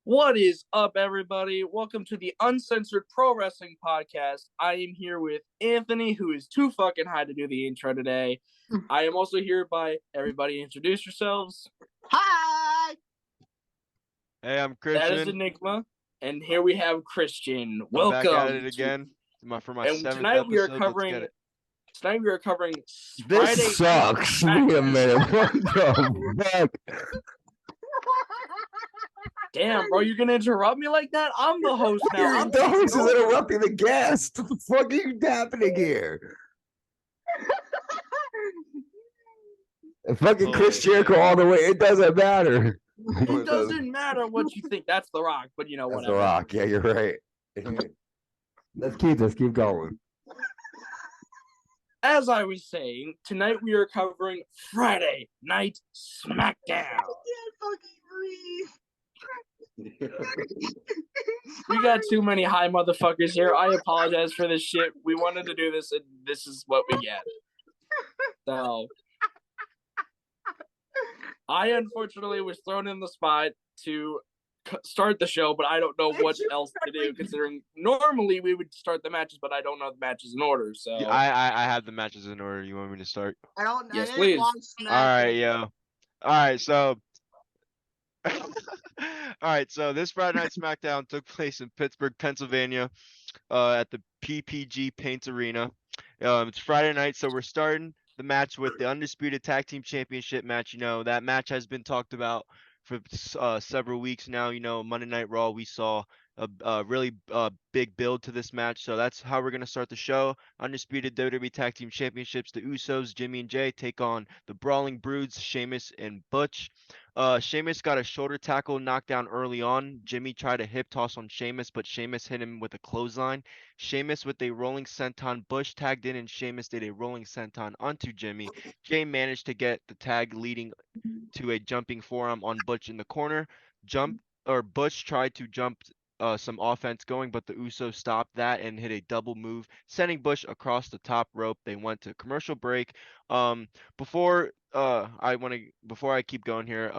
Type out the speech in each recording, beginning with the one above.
What is up, everybody? Welcome to the Uncensored Pro Wrestling Podcast. I am here with Anthony, who is too fucking high to do the intro today. I am also here by everybody. Introduce yourselves. Hi! Hey, I'm That is Christian. Enigma. And here we have Christian. I'm Welcome. back at it again for my And seventh tonight episode. we are Let's covering. get it. Tonight we are covering. This Friday sucks. Night Wait a SmackDown. minute. What the fuck? Damn, bro, you're gonna interrupt me like that? I'm the host now. I'm The host is taking over. interrupting the guest. What the fuck are happening here? Fucking Chris Holy Jericho shit. all the way. It doesn't matter. It doesn't matter what you think. That's The Rock, but That's whatever. The Rock. Yeah, you're right. Let's keep going. As I was saying, tonight we are covering Friday Night SmackDown. can't fucking breathe. We got too many high motherfuckers here. I apologize for this shit. We wanted to do this, and this is what we get. So, I unfortunately was thrown in the spot to start the show, but I don't know what else to do, considering normally we would start the matches, but I don't know the matches in order, so... Yeah, I have the matches in order. You want me to start? I don't know. Yes, I please. didn't watch All right, SmackDown. yo. All right, so. All right, so this Friday Night SmackDown took place in Pittsburgh, Pennsylvania, at the PPG Paints Arena. It's Friday night, so we're starting the match with the Undisputed Tag Team Championship match. You know, that match has been talked about for several weeks now. You know, Monday Night Raw, we saw a really big build to this match. So that's how we're going to start the show. Undisputed WWE Tag Team Championships, the Usos, Jimmy and Jay, take on the Brawling Broods, Sheamus and Butch. Sheamus got a shoulder tackle knocked down early on. Jimmy tried a hip toss on Sheamus, but Sheamus hit him with a clothesline. Sheamus with a rolling senton. Bush tagged in, and Sheamus did a rolling senton onto Jimmy. Jay managed to get the tag, leading to a jumping forearm on Butch in the corner. Butch tried to jump some offense going, but the Usos stopped that and hit a double move, sending Bush across the top rope. They went to commercial break. Before I keep going here,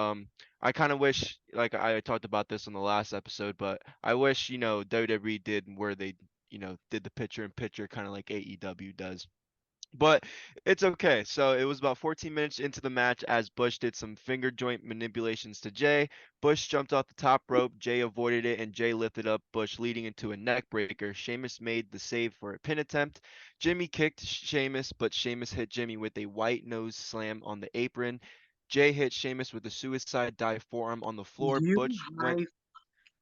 I kind of wish, like I talked about this in the last episode, but I wish, WWE did where they, did the picture in picture, kind of like AEW does. But it's okay. So it was about 14 minutes into the match as Bush did some finger joint manipulations to Jay. Bush jumped off the top rope. Jay avoided it, and Jay lifted up Bush, leading into a neck breaker. Sheamus made the save for a pin attempt. Jimmy kicked Sheamus, but Sheamus hit Jimmy with a white nose slam on the apron. Jay hit Sheamus with a suicide dive forearm on the floor.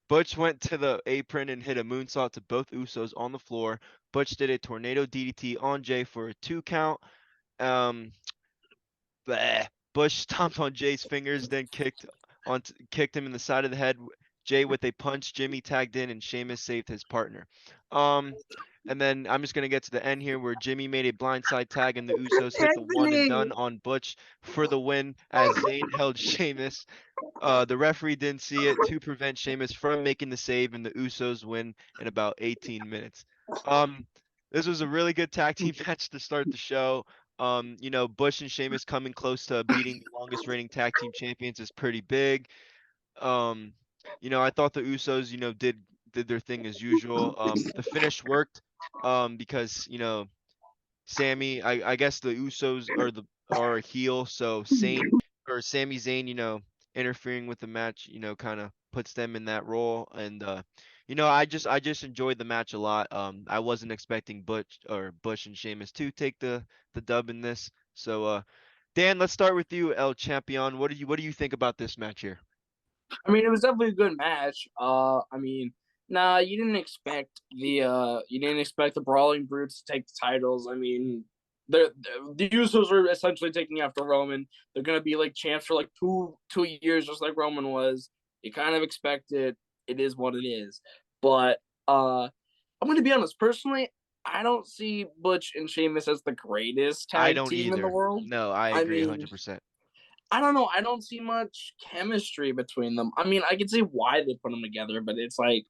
Butch went to the apron and hit a moonsault to both Usos on the floor. Butch did a tornado DDT on Jay for a 2 count. Bush stomped on Jay's fingers, then kicked him in the side of the head. Jay with a punch. Jimmy tagged in, and Sheamus saved his partner. And then I'm just going to get to the end here where Jimmy made a blindside tag and the Usos hit the one and done on Butch for the win as Zayn held Sheamus. The referee didn't see it to prevent Sheamus from making the save, and the Usos win in about 18 minutes. This was a really good tag team match to start the show. Bush and Sheamus coming close to beating the longest reigning tag team champions is pretty big. I thought the Usos, did their thing as usual. The finish worked because, Sami, I guess the Usos are a heel, so Sami Zayn, interfering with the match, kind of puts them in that role. And I just enjoyed the match a lot. I wasn't expecting Bush and Sheamus to take the dub in this. So Dan, let's start with you, El Champion. What do you think about this match here? I mean, it was definitely a good match. You didn't expect the Brawling Brutes to take the titles. I mean, the Usos are essentially taking after Roman. They're gonna be like champs for like two years, just like Roman was. You kind of expect it. It is what it is. But I'm gonna be honest. Personally, I don't see Butch and Sheamus as the greatest tag team in the world. No, I agree 100%. I don't know. I don't see much chemistry between them. I mean, I can see why they put them together, but it's like,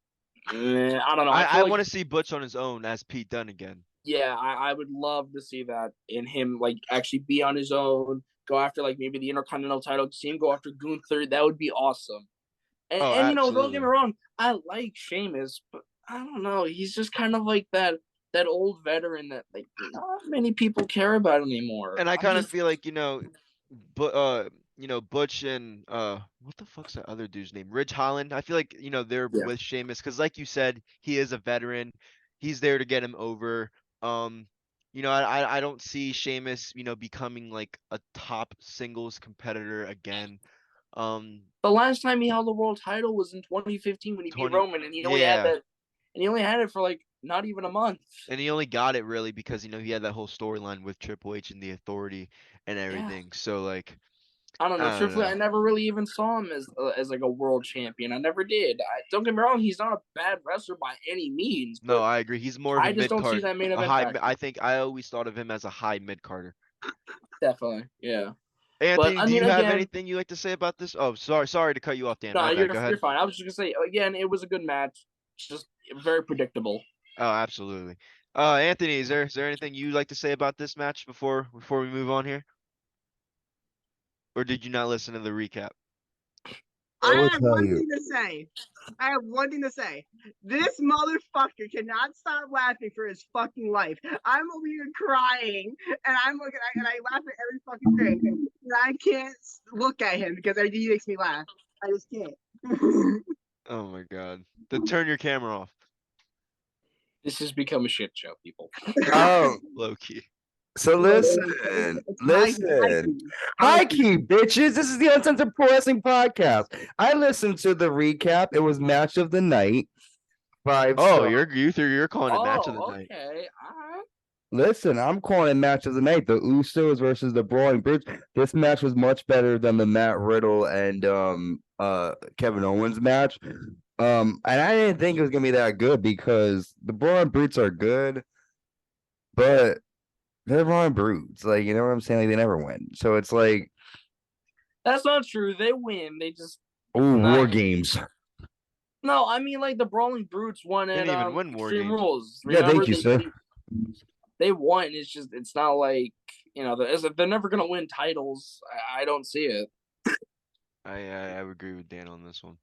I don't know. I want to see Butch on his own as Pete Dunne again. Yeah, I would love to see that in him, like, actually be on his own, go after, like, maybe the Intercontinental title, see him go after Gunther. That would be awesome. Oh, And don't get me absolutely. wrong, I like Sheamus, but I don't know. He's just kind of like that old veteran that like not many people care about anymore. And I I'm kind of just feel like, but Butch and what the fuck's that other dude's name? Ridge Holland. I feel like, they're yeah. with Sheamus because like you said, he is a veteran. He's there to get him over. Um, I don't see Sheamus, becoming like a top singles competitor again. Um, The last time he held the world title was in 2015 when he beat 20 Roman, and he only had yeah. that, and he only had it for like not even a month. And he only got it really because, he had that whole storyline with Triple H and the Authority and Yeah, everything. So like, I don't know. I don't Truthfully, know. I never really even saw him as like a world champion. I never did. Don't get me wrong; he's not a bad wrestler by any means, No, but I agree. He's more of a I just mid don't see card, that main a event high. factor. I think I always thought of him as a high mid carder. Definitely, yeah. But Anthony, I do mean, you have again, anything you like to say about this? Oh, sorry to cut you off, Dan. no, My bad. Go you're ahead. fine. I was just gonna say again, it was a good match, just very predictable. Oh, absolutely. Anthony, is there anything you'd like to say about this match before we move on here? Or did you not listen to the recap? I will I have tell one you. thing to say. I have one thing to say. This motherfucker cannot stop laughing for his fucking life. I'm over here crying, and I'm looking, and I laugh at every fucking thing. And I can't look at him because he makes me laugh. I just can't. Oh my God. Then turn your camera off. This has become a shit show, people. Oh, Low key. so listen, listen. Hi, key bitches. This is the Uncensored Pro Wrestling Podcast. I listened to the recap. It was match of the night. 5 Oh, star. you're calling it match of the Oh, night. okay. All right. Listen, I'm calling it match of the night. The Usos versus the Brawling Brutes. This match was much better than the Matt Riddle and Kevin Owens match. And I didn't think it was gonna be that good because the Brawling Brutes are good, but they're Brawling Brutes. Like, you know what I'm saying? Like, they never win. So it's like, That's not true. They win. They just oh, not. War Games. No, I mean like the Brawling Brutes won at Didn't even win War Extreme Games. Rules. Yeah, Remember thank you, sir. they won. It's just it's not like they're never gonna win titles. I don't see it. I would agree with Dan on this one.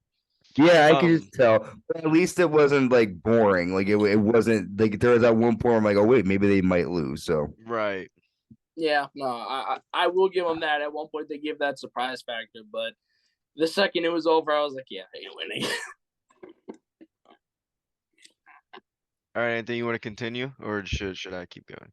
Yeah, I could Um, just tell. But at least it wasn't like boring. Like it wasn't like there was that one point where I'm like, oh wait, maybe they might lose. So right. Yeah, no, I will give them that. At one point they give that surprise factor, but the second it was over, I was like, yeah, they ain't winning. All right, Anthony, you want to continue or should I keep going?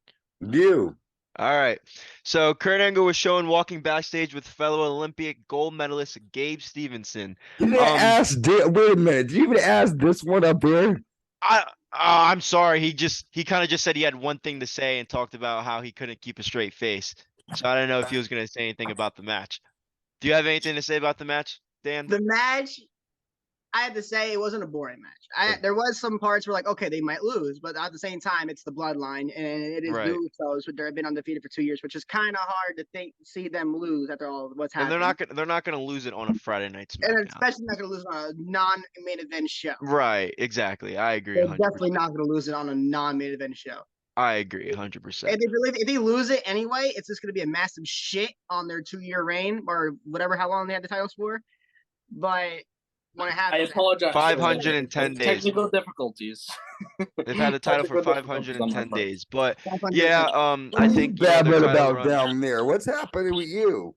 you. All right. So Kurt Angle was shown walking backstage with fellow Olympic gold medalist Gabe Stevenson. You didn't ask. Wait a minute. Did you even ask this one up here? I'm sorry. He kind of just said he had one thing to say and talked about how he couldn't keep a straight face. So I don't know if he was going to say anything about the match. Do you have anything to say about the match, Dan? The match, I had to say, it wasn't a boring match. There was some parts where like, okay, they might lose, but at the same time, it's the bloodline, and it is Right. the Usos, but they've been undefeated for 2 years, which is kind of hard to see them lose after all what's And happened. they're not gonna lose it on a Friday night And SmackDown. especially not going to lose on a non-main event show. Right, exactly. I agree. They're 100%. definitely not going to lose it on a non-main event show. I agree 100%. If they lose it anyway, it's just going to be a massive shit on their 2-year reign or whatever, how long they had the titles for. But when it I happens, apologize. 510 days. Technical difficulties. They've had the title for Technical difficulties on my 510 part. days. But 500 yeah, I think Bad their man title about run. down there. What's happening with you?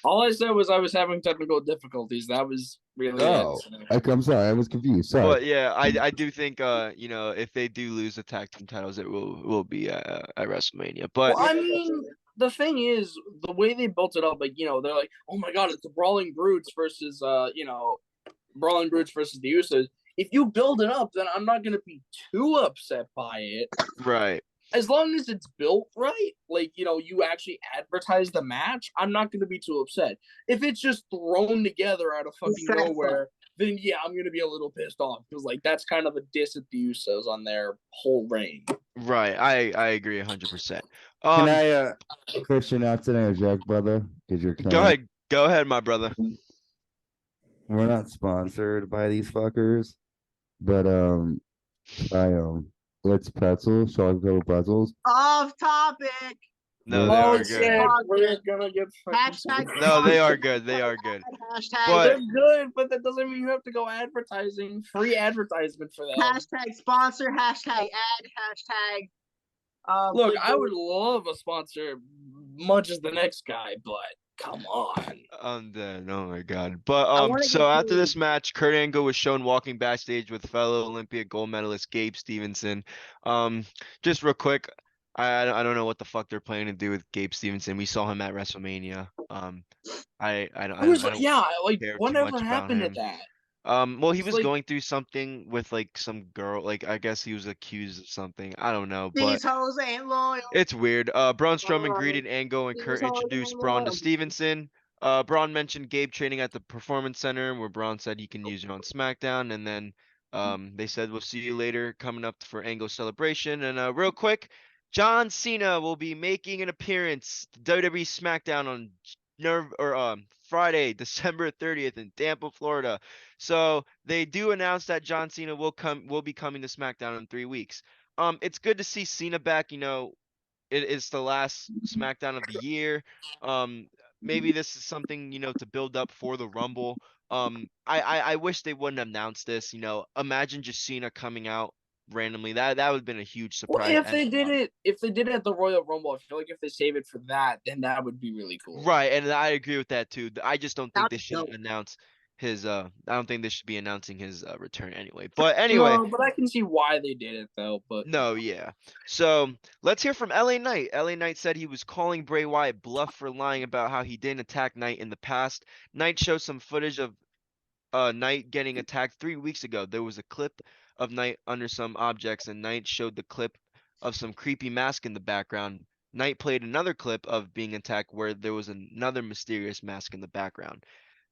All I said was I was having technical difficulties. That was really Oh, it. I'm sorry. I was confused. Sorry. But yeah, I do think if they do lose the tag team titles, it will be at WrestleMania. But Well, I mean, the thing is, the way they built it up, like they're like, oh my god, it's the Brawling Brutes versus Brawling Brutes versus the Usos. If you build it up, then I'm not gonna be too upset by it. right. As long as it's built right, like you actually advertise the match, I'm not gonna be too upset. If it's just thrown together out of fucking nowhere, then yeah, I'm gonna be a little pissed off because like that's kind of a diss at the Usos on their whole reign. Right. I agree 100%. Can I, Christian, not to interject, brother? Because you're Go ahead, my brother. We're not sponsored by these fuckers, but I Let's Pretzels, chocolate covered pretzels. off topic. No, they Those- Oh are good. shit, we're gonna get fucking Hashtag No, they are good. They are good. hashtag But- They're good, but that doesn't mean you have to go advertising. Free advertisement for them. hashtag sponsor, hashtag ad, hashtag Look, please I do- would love a sponsor much as the next guy, but come on. I'm dead. Oh my god. But I wanna so get after paid. this match, Kurt Angle was shown walking backstage with fellow Olympia gold medalist Gabe Stevenson. Just real quick, I don't know what the fuck they're planning to do with Gabe Stevenson. We saw him at WrestleMania. I don't Yeah, like care too whatever much about happened to him. that? Well, he It's was like- going through something with like some girl, like I guess he was accused of something. I don't know, but These hoes ain't loyal. it's weird. Braun Strowman Alright. greeted Angle and These Kurt hoes introduced ain't Braun to loyal. Stevenson. Braun mentioned Gabe training at the Performance Center, where Braun said he can use it on SmackDown, and then they said we'll see you later, coming up for Angle celebration. And real quick, John Cena will be making an appearance to WWE SmackDown on Friday, December 30th in Tampa, Florida. So they do announce that John Cena will be coming to SmackDown in 3 weeks. It's good to see Cena back. You know, it is the last SmackDown of the year. Maybe this is something, you know, to build up for the Rumble. I wish they wouldn't announce this. You know, imagine just Cena coming out randomly. That would have been a huge Well, surprise. if they did it at the Royal Rumble, I feel like if they save it for that, then that would be really cool. Right, and I agree with that too. I just don't think That'd they be should dope. announce his I don't think they should be announcing his return anyway. But anyway, No, but I can see why they did it though. But no, yeah. So let's hear from LA Knight. LA Knight said he was calling Bray Wyatt bluff for lying about how he didn't attack Knight in the past. Knight showed some footage of Knight getting attacked 3 weeks ago. There was a clip of Knight under some objects, and Knight showed the clip of some creepy mask in the background. Knight played another clip of being attacked where there was another mysterious mask in the background.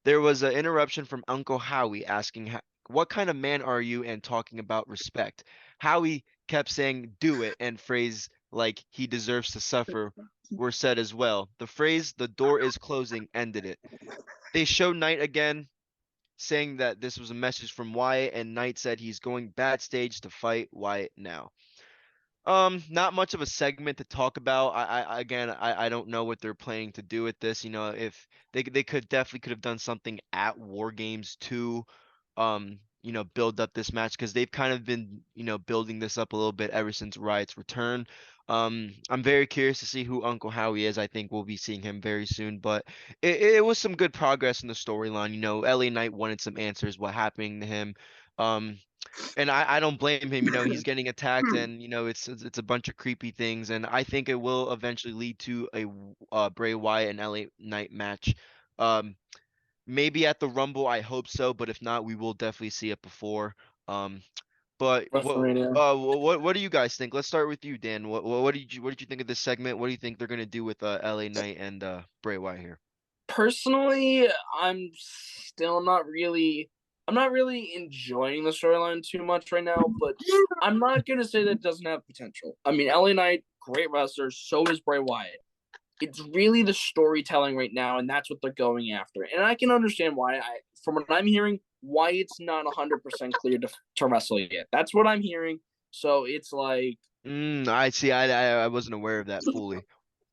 There was an interruption from Uncle Howie asking, "What kind of man are you?" and talking about respect. Howie kept saying, "Do it," and phrase like he deserves to suffer were said as well. The phrase, "the door is closing," ended it. They showed Knight again saying that this was a message from Wyatt, and Knight said he's going backstage to fight Wyatt now. Not much of a segment to talk about. I don't know what they're planning to do with this. You know, if they could have done something at War Games to, you know, build up this match because they've kind of been, you know, building this up a little bit ever since Riot's return. I'm very curious to see who Uncle Howie is. I think we'll be seeing him very soon, but it was some good progress in the storyline. You know, LA Knight wanted some answers, what happening to him. And I don't blame him. You know, he's getting attacked, and you know it's a bunch of creepy things, and I think it will eventually lead to a Bray Wyatt and LA Knight match. Um, maybe at the Rumble, I hope so, but if not, we will definitely see it before. Um, but WrestleMania. what do you guys think? Let's start with you, Dan. What did you think of this segment? What do you think they're gonna do with LA Knight and Bray Wyatt here? personally, I'm not really enjoying the storyline too much right now, but I'm not gonna say that it doesn't have potential. I mean, LA Knight, great wrestler, so is Bray Wyatt. It's really the storytelling right now, and that's what they're going after. And I can understand why. From what I'm hearing, why it's not 100% clear to wrestle yet. That's what I'm hearing. So it's like, I see. I wasn't aware of that fully.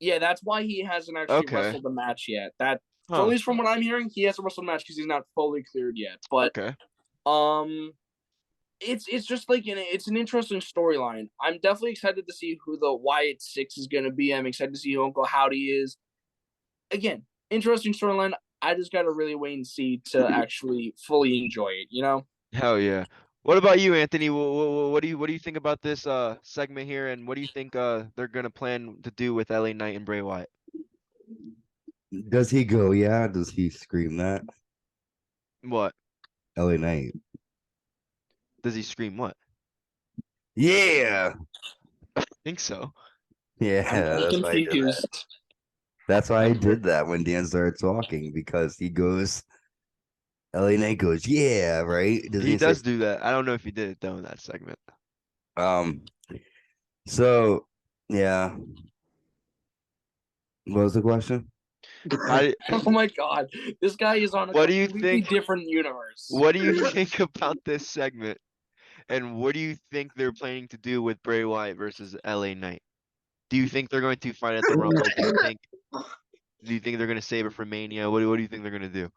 yeah, that's why he hasn't actually Okay. wrestled a match yet. At Huh. least from what I'm hearing, he hasn't wrestled a match because he's not fully cleared yet. But Okay. it's just like it's an interesting storyline. I'm definitely excited to see who the Wyatt Six is gonna be. I'm excited to see who Uncle Howdy is. Again, interesting storyline. I just gotta really wait and see to actually fully enjoy it. You know. Hell yeah. What about you, Anthony? What do you think about this segment here, and what do you think they're gonna plan to do with LA Knight and Bray Wyatt? Does he go? Yeah. Does he scream that? What? LA Knight. Does he scream what? Yeah. I think so. Yeah. I'm That's why I did that. confused. That's why I did that when Dan started talking because he goes, LA Knight goes, yeah, right? Doesn't He say- does do that. I don't know if he did it though in that segment. So yeah. What was the question? How Oh my god, this guy is on a What do you completely think- different universe. what do you think about this segment? And what do you think they're planning to do with Bray Wyatt versus LA Knight? Do you think they're going to fight at the Rumble? Do you think they're going to save it for Mania? What do you think they're going to do?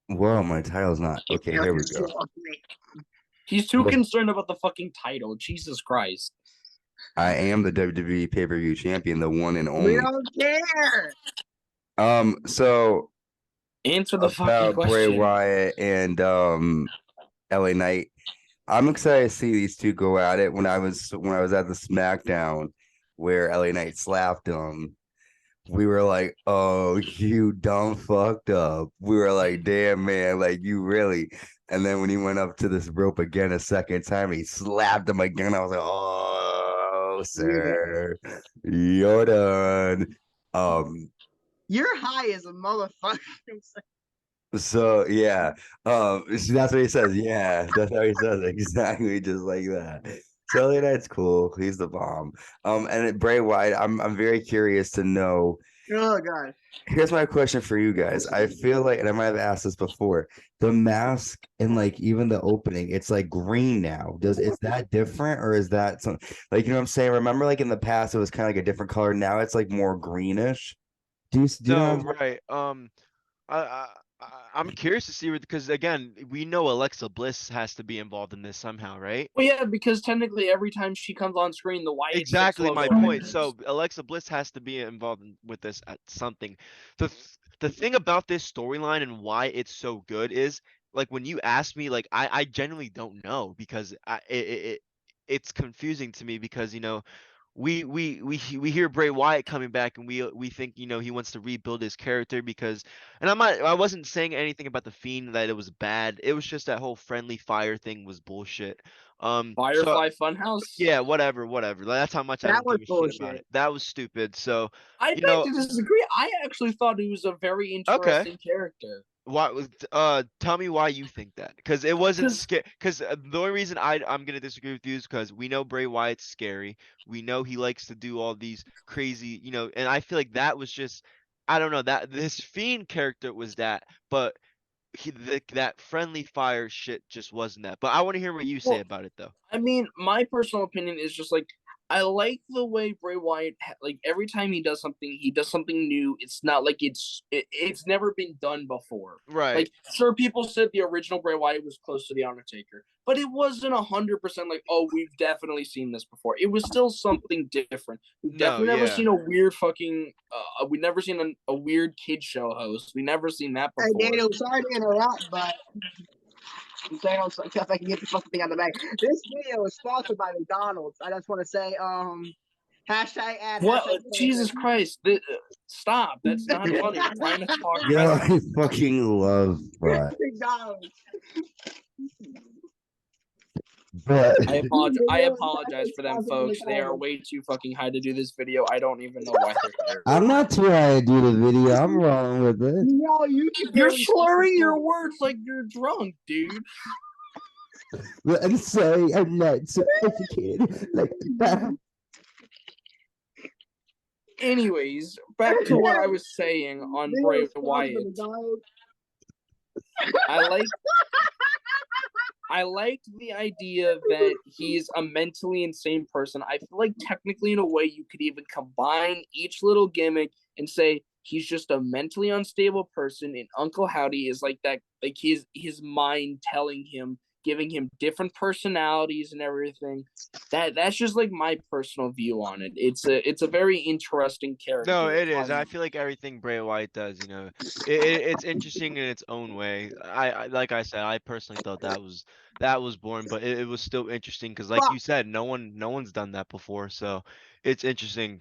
Well, my title's not okay. Here we go. He's too concerned about the fucking title. Jesus Christ. I am the WWE pay-per-view champion, the one and We only. don't care. So Answer the fucking about Bray question. Wyatt and LA Knight. I'm excited to see these two go at it. When I was at the SmackDown where LA Knight slapped him, we were like, "Oh, you dumb fucked up." We were like, "Damn, man, like you really." And then when he went up to this rope again a second time, he slapped him again. I was like, "Oh, sir, you're done." You're high as a motherfucker. So yeah, see, that's what he says. Yeah, that's how he says it. Exactly, just like that. So LA Knight's cool. He's the bomb. And Bray Wyatt, I'm very curious to know. Oh god. Here's my question for you guys. I feel like, and I might have asked this before, the mask and like even the opening, it's like green now. Is that different or is that some like you know what I'm saying? Remember, like in the past, it was kind of like a different color. Now it's like more greenish. Do you know? No, right. I'm curious to see because again, we know Alexa Bliss has to be involved in this somehow, right? Well, yeah, because technically every time she comes on screen, the Wyatt Exactly my logo point. appears. So Alexa Bliss has to be involved with this at something. The thing about this storyline and why it's so good is like when you ask me, like I genuinely don't know because it's confusing to me because we hear Bray Wyatt coming back and we think he wants to rebuild his character because and I wasn't saying anything about the Fiend that it was bad. It was just that whole friendly fire thing was bullshit. So Firefly Funhouse. yeah, whatever. That's how much I That don't was give a shit about bullshit. it. That was stupid. So I beg to disagree. I actually thought he was a very interesting character. why tell me why you think that? Because it wasn't scary. Because the only reason I'm gonna disagree with you is because we know Bray Wyatt's scary. We know he likes to do all these crazy, and I feel like that was just I don't know that this Fiend character was that, but that friendly fire shit just wasn't that. But I want to hear what you say about it though. I mean, my personal opinion is just like I like the way Bray Wyatt like every time he does something new. It's not like it's never been done before. Right. Like sure, people said the original Bray Wyatt was close to the Undertaker, but it wasn't 100% like we've definitely seen this before. It was still something different. We've definitely never seen a weird fucking. We've never seen a weird kid show host. We never seen that before. Hey Daniel, sorry to interrupt, but. If I can get the fucking thing out of the bag. This video is sponsored by McDonald's. I just want to say, hashtag ad. What? Hashtag Jesus Christ! Stop! That's not funny. We're trying to talk. Yeah, I fucking love that. McDonald's. But I apologize for them, folks. They are way too fucking high to do this video. I don't even know why they're here. I'm not too high to do the video. I'm wrong with it. No, You're slurring your words like you're drunk, dude. I'm sorry, I'm not sophisticated like that. Anyways, back to what I was saying on Bray Wyatt. I like the idea that he's a mentally insane person. I feel like technically in a way you could even combine each little gimmick and say he's just a mentally unstable person and Uncle Howdy is like that, like his mind telling him, giving him different personalities and everything. That's just like my personal view on it. It's a very interesting character. No, it is. I feel like everything Bray Wyatt does, it's interesting in its own way. I like I said, I personally thought that was boring, but it was still interesting because, like you said, no one's done that before, so it's interesting.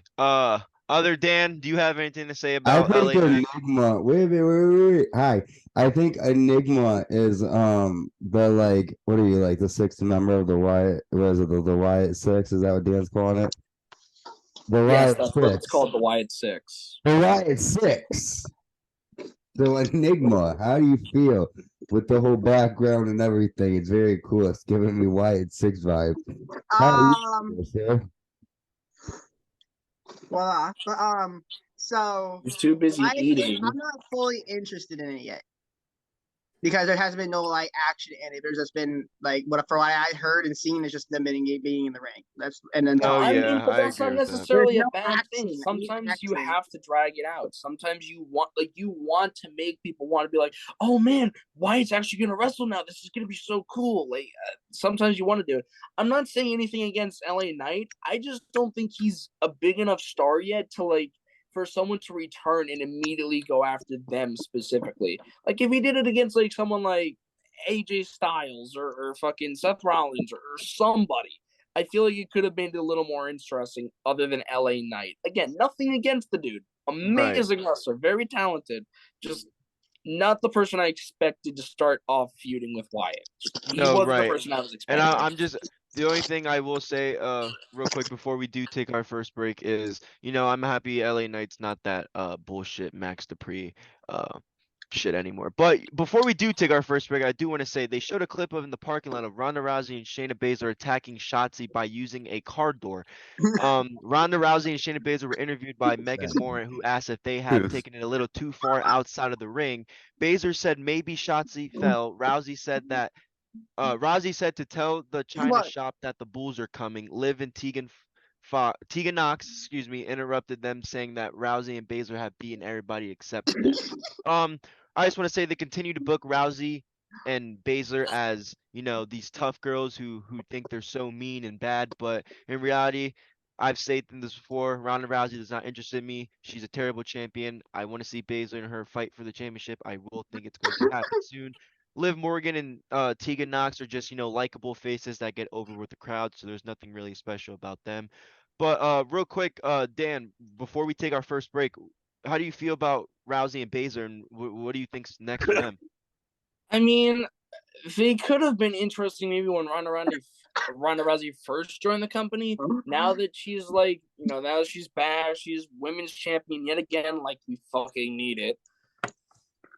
Other Dan, do you have anything to say about I think LA Knight? Enigma. Wait. Hi. I think Enigma is the like what are you like the sixth member of the Wyatt? Was it the Wyatt Six? Is that what Dan's calling it? The Wyatt that's Six. what it's called, the Wyatt Six. The Wyatt Six. So Enigma, how do you feel with the whole background and everything? It's very cool. It's giving me Wyatt Six vibe. Voila. But so he's too busy eating. I'm not fully interested in it yet because there hasn't been no like action in it. There's just been like for what I heard and seen, it's just them being in the ring. That's and then Oh I talking. mean, yeah, but I that's agree not with that. There's necessarily a no bad action. thing. I need Sometimes you action. have to drag it out. Sometimes you want to make people want to be like, oh man, Wyatt's actually gonna wrestle now. This is gonna be so cool. Like sometimes you want to do it. I'm not saying anything against LA Knight. I just don't think he's a big enough star yet to like for someone to return and immediately go after them specifically. Like if he did it against like someone like AJ Styles or fucking Seth Rollins or somebody, I feel like it could have made it a little more interesting other than LA Knight. Again, nothing against the dude. Amazing wrestler, very talented. Just not the person I expected to start off feuding with Wyatt. He No, wasn't the right. person I was And expecting. I'm just the only thing I will say, real quick before we do take our first break is, I'm happy LA Knight's not that bullshit Max Dupree shit anymore. But before we do take our first break, I do want to say they showed a clip of in the parking lot of Ronda Rousey and Shayna Baszler attacking Shotzi by using a car door. Ronda Rousey and Shayna Baszler were interviewed by Megan Moore, who asked if they had taken it a little too far outside of the ring. Baszler said maybe Shotzi fell. Rousey said to tell the China What? shop that the Bulls are coming. Liv and Tegan Knox, interrupted them, saying that Rousey and Baszler have beaten everybody except for them. I just want to say they continue to book Rousey and Baszler as these tough girls who think they're so mean and bad, but in reality, I've stated this before. Ronda Rousey does not interest in me. She's a terrible champion. I want to see Baszler and her fight for the championship. I will think it's going to happen soon. Liv Morgan and Tegan Knox are just likable faces that get over with the crowd, so there's nothing really special about them. But real quick, Dan, before we take our first break, how do you feel about Rousey and Baszler, and what do you think's next for them? I mean, they could have been interesting maybe when Ronda Rousey first joined the company. Now that she's like, now that she's back, she's women's champion yet again, like we fucking need it.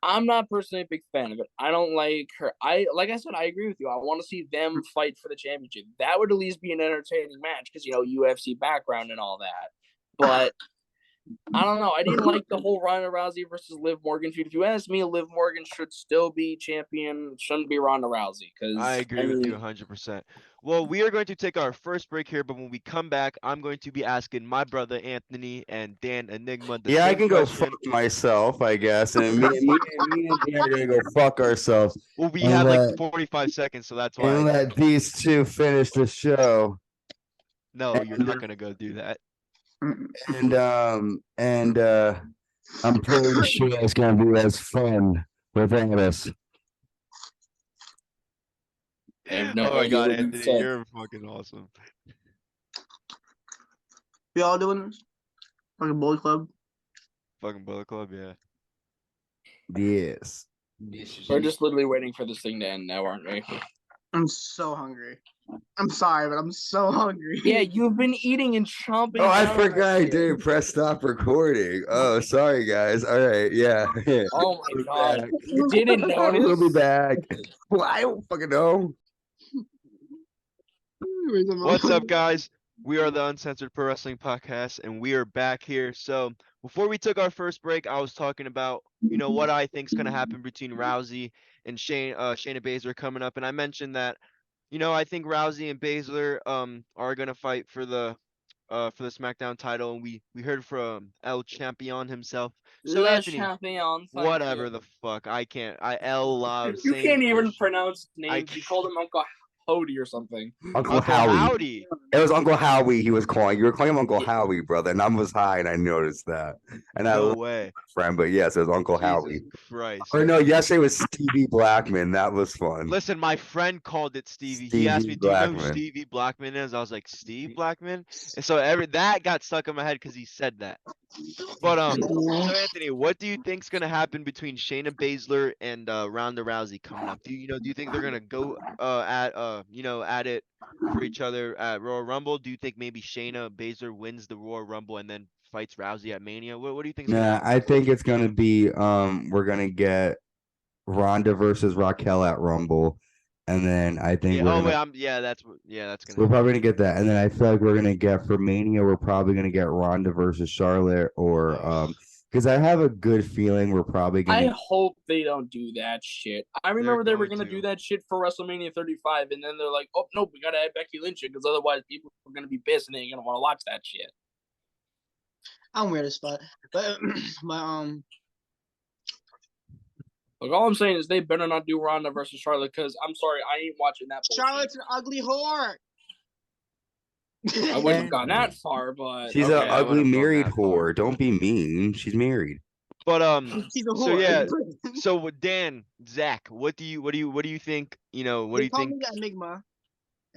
I'm not personally a big fan of it. I don't like her. Like I said, I agree with you. I want to see them fight for the championship. That would at least be an entertaining match because UFC background and all that. But I don't know. I didn't like the whole Ronda Rousey versus Liv Morgan feud. If you ask me, Liv Morgan should still be champion. It shouldn't be Ronda Rousey. I agree with you 100%. Well, we are going to take our first break here, but when we come back, I'm going to be asking my brother Anthony and Dan Enigma the Yeah, I same can go question. fuck myself, I guess, and me and Dan are gonna go fuck ourselves. Well, we And have like 45 seconds, so that's why. And let these two finish the show. No, you're not gonna go do that. And I'm pretty sure it's gonna be as fun without us. I have no Oh my idea God, what you Anthony, said. you're fucking awesome. We all doing this? Fucking boy club. Fucking Bullet Club, yeah. Yes. We're just literally waiting for this thing to end now, aren't we? I'm so hungry. I'm sorry, but I'm so hungry. Yeah, you've been eating and chomping. Oh, I down forgot I right here. didn't press stop recording. Oh, sorry guys. All right, yeah. Oh my God, Back. you didn't notice? We'll be back. Well, I don't fucking know. What's up, guys? We are the Uncensored Pro Wrestling Podcast, and we are back here. So before we took our first break, I was talking about, what I think is going to happen between Rousey and Shayna Baszler coming up, and I mentioned that, I think Rousey and Baszler are going to fight for the SmackDown title, and we heard from El Champion himself. So Le Anthony, Champion, whatever the fuck, El loves you saying can't even bullshit. pronounce names. You called him Uncle Howdy or something. Uncle Howie. Howdy. It was Uncle Howie he was calling. You were calling him Uncle Howie, brother. And I was high and I noticed that. And I No love way. my friend, but yes, it was Uncle Howie. Jesus Christ. Or no, yesterday was Stevie Blackman. That was fun. Listen, my friend called it Stevie. He asked me, Stevie "Do you know who Blackman. Stevie Blackman is?" I was like, "Steve Blackman?" And so that got stuck in my head because he said that. But so Anthony, what do you think's gonna happen between Shayna Baszler and Ronda Rousey coming up? Do you think they're gonna go at it for each other at Royal Rumble? Do you think maybe Shayna Baszler wins the Royal Rumble and then fights Rousey at Mania? What do you think's gonna Nah, happen? I think it's gonna be we're gonna get Ronda versus Raquel at Rumble. And then I think Yeah, we're that's gonna we're happen. probably gonna get that. And then I feel like we're gonna get for Mania, we're probably gonna get Ronda versus Charlotte or because I have a good feeling we're probably I gonna. hope they don't do that shit. I remember they were gonna do that shit for WrestleMania 35, and then they're like, "Oh no, we gotta add Becky Lynch because otherwise people are gonna be pissed and they ain't gonna want to watch that shit." I'm weird as fuck. But Like all I'm saying is they better not do Ronda versus Charlotte because I'm sorry, I ain't watching that bullshit. Charlotte's an ugly whore. I wouldn't have gone that far, but She's okay. an ugly wouldn't have gone married that far. whore. Don't be mean. She's married. But She's a whore. so yeah, so with Dan, Zach, what do you think? What do you Call think? me Enigma.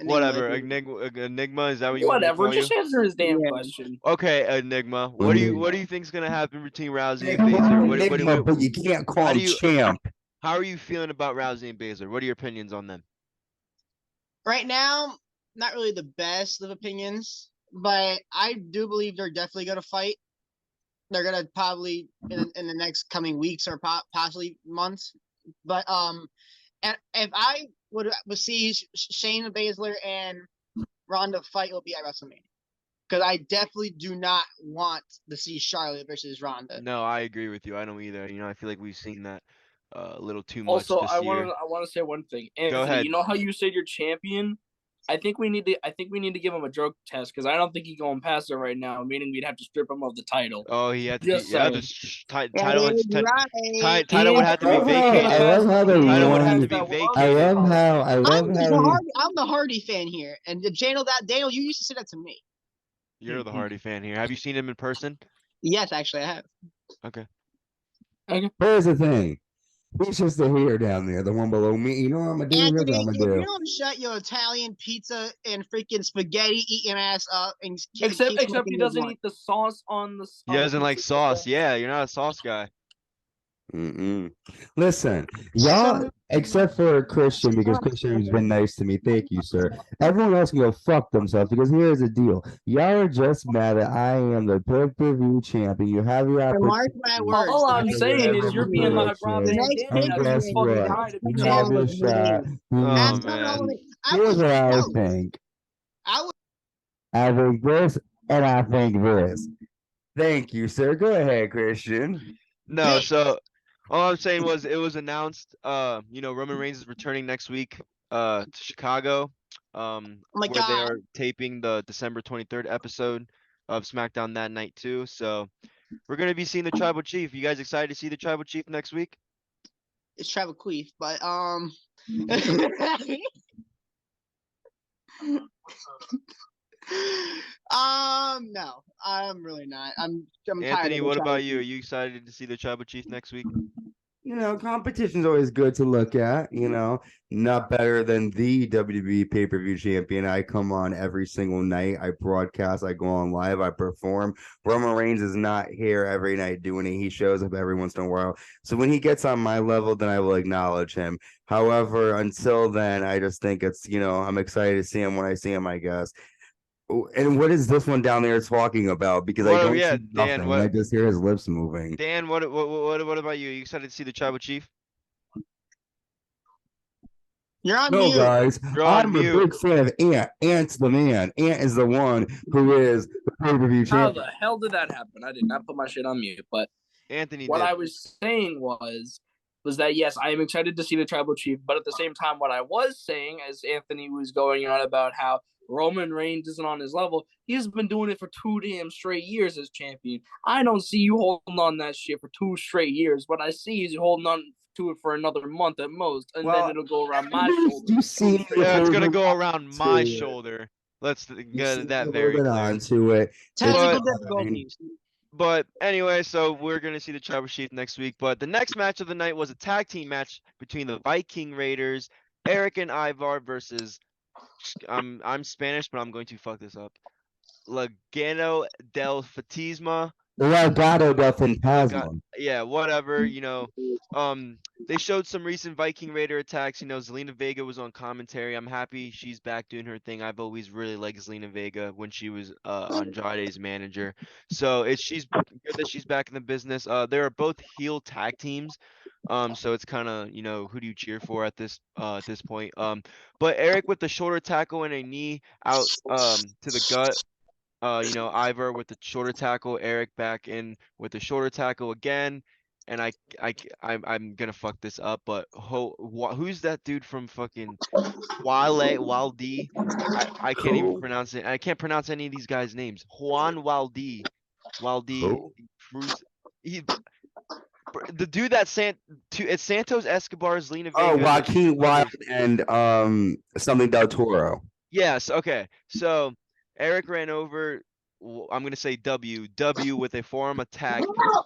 Whatever, Enigma, is that what you want me to Whatever, call you? just answer his damn Yeah. question. Okay, Enigma. What do you think's gonna happen between Rousey and Enigma, Baszler? but you can't call how him do you- champ. How are you feeling about Rousey and Baszler? What are your opinions on them? Right now, not really the best of opinions, but I do believe they're definitely gonna fight. They're gonna probably in the next coming weeks or possibly months. But and if I would see Shayna Baszler and Ronda fight, it will be at WrestleMania. Because I definitely do not want to see Charlotte versus Ronda. No, I agree with you. I don't either. I feel like we've seen that a little too much Also, this I year. want to say one thing. Go Anthony, ahead. you know how you said you're champion? I think we need to give him a drug test because I don't think he's going past it right now. Meaning we'd have to strip him of the title. Oh, he had to Just be. Yeah, saying. the title. Right. Title would have to be vacated. I love how they Title would won. have to be I vacated. love how I'm the Hardy fan here, and Daniel, you used to say that to me. You're the Hardy fan here. Have you seen him in person? Yes, actually, I have. Okay. Here's the thing. He's just a hater down there, the one below me. You know what I'm gonna do? Here's Anthony, what I'm if gonna you do. don't shut your Italian pizza and freaking spaghetti eating ass up and Except keep he doesn't eat the sauce on the. He doesn't like sauce. Yeah, you're not a sauce guy. Listen, y'all, except for Christian, because Christian has been nice to me. Thank you, sir. Everyone else can go fuck themselves because here's the deal. Y'all are just mad that I am the pay-per-view champion. You have your Mark opportunity. my words. All I'm saying is you're being like Rob bullshit. Van Next Dam And as guess a fucking what? guy to be You have your champion. shot. Oh, man. Here's what I think. I think this, and I think this. Thank you, sir. Go ahead, Christian. No, so all I'm saying was it was announced. Roman Reigns is returning next week. To Chicago. Where they are taping the December 23rd episode of SmackDown that night too. So we're gonna be seeing the Tribal Chief. You guys excited to see the Tribal Chief next week? It's Tribal Queef, but no, I'm really not. I'm Anthony, what about you? Are you excited to see the Tribal Chief next week? Competition's always good to look at, not better than the WWE pay-per-view champion. I come on every single night. I broadcast, I go on live, I perform. Roman Reigns is not here every night doing it. He shows up every once in a while. So when he gets on my level, then I will acknowledge him. However, until then, I just think it's, I'm excited to see him when I see him, I guess. And what is this one down there talking about? Because I don't see nothing. Dan, I just hear his lips moving. Dan, what about you? Are you excited to see the Tribal Chief? You're on mute. Guys, I'm a big fan of Ant. Ant's the man. Ant is the one who is the pay-per-view champion. How the hell did that happen? I did not put my shit on mute, but Anthony what did. I was saying was that yes, I am excited to see the Tribal Chief, but at the same time, what I was saying, as Anthony was going on about how Roman Reigns isn't on his level, he's been doing it for 2 damn straight years as champion. I don't see you holding on that shit for 2 straight years. What I see is you holding on to it for another month at most, and then it'll go around my shoulder. Yeah, it's gonna go around my shoulder. Let's get that very clear. On to it. Technical difficulties. But anyway, so we're gonna see the Tribal Chief next week. But the next match of the night was a tag team match between the Viking Raiders, Eric and Ivar versus I'm Spanish, but I'm going to fuck this up. Legado del Fantasma. Legado del Fantasma. Yeah, whatever, they showed some recent Viking Raider attacks. Zelina Vega was on commentary. I'm happy she's back doing her thing. I've always really liked Zelina Vega when she was Andrade's manager. So she's good that she's back in the business. They are both heel tag teams. So it's kind of, who do you cheer for at this point? But Eric with the shoulder tackle and a knee out to the gut. Ivor with the shoulder tackle, Eric back in with the shoulder tackle again. And I'm gonna fuck this up, but who's that dude from fucking Waldi? I can't even Who? pronounce it. I can't pronounce any of these guys' names. Juan Waldi Who? Cruz. He the dude that it's Santos Escobar's Lena Oh, Vega. Joaquin Wild and something Del Toro. Yes, okay. So Eric ran over, I'm gonna say W with a forearm attack,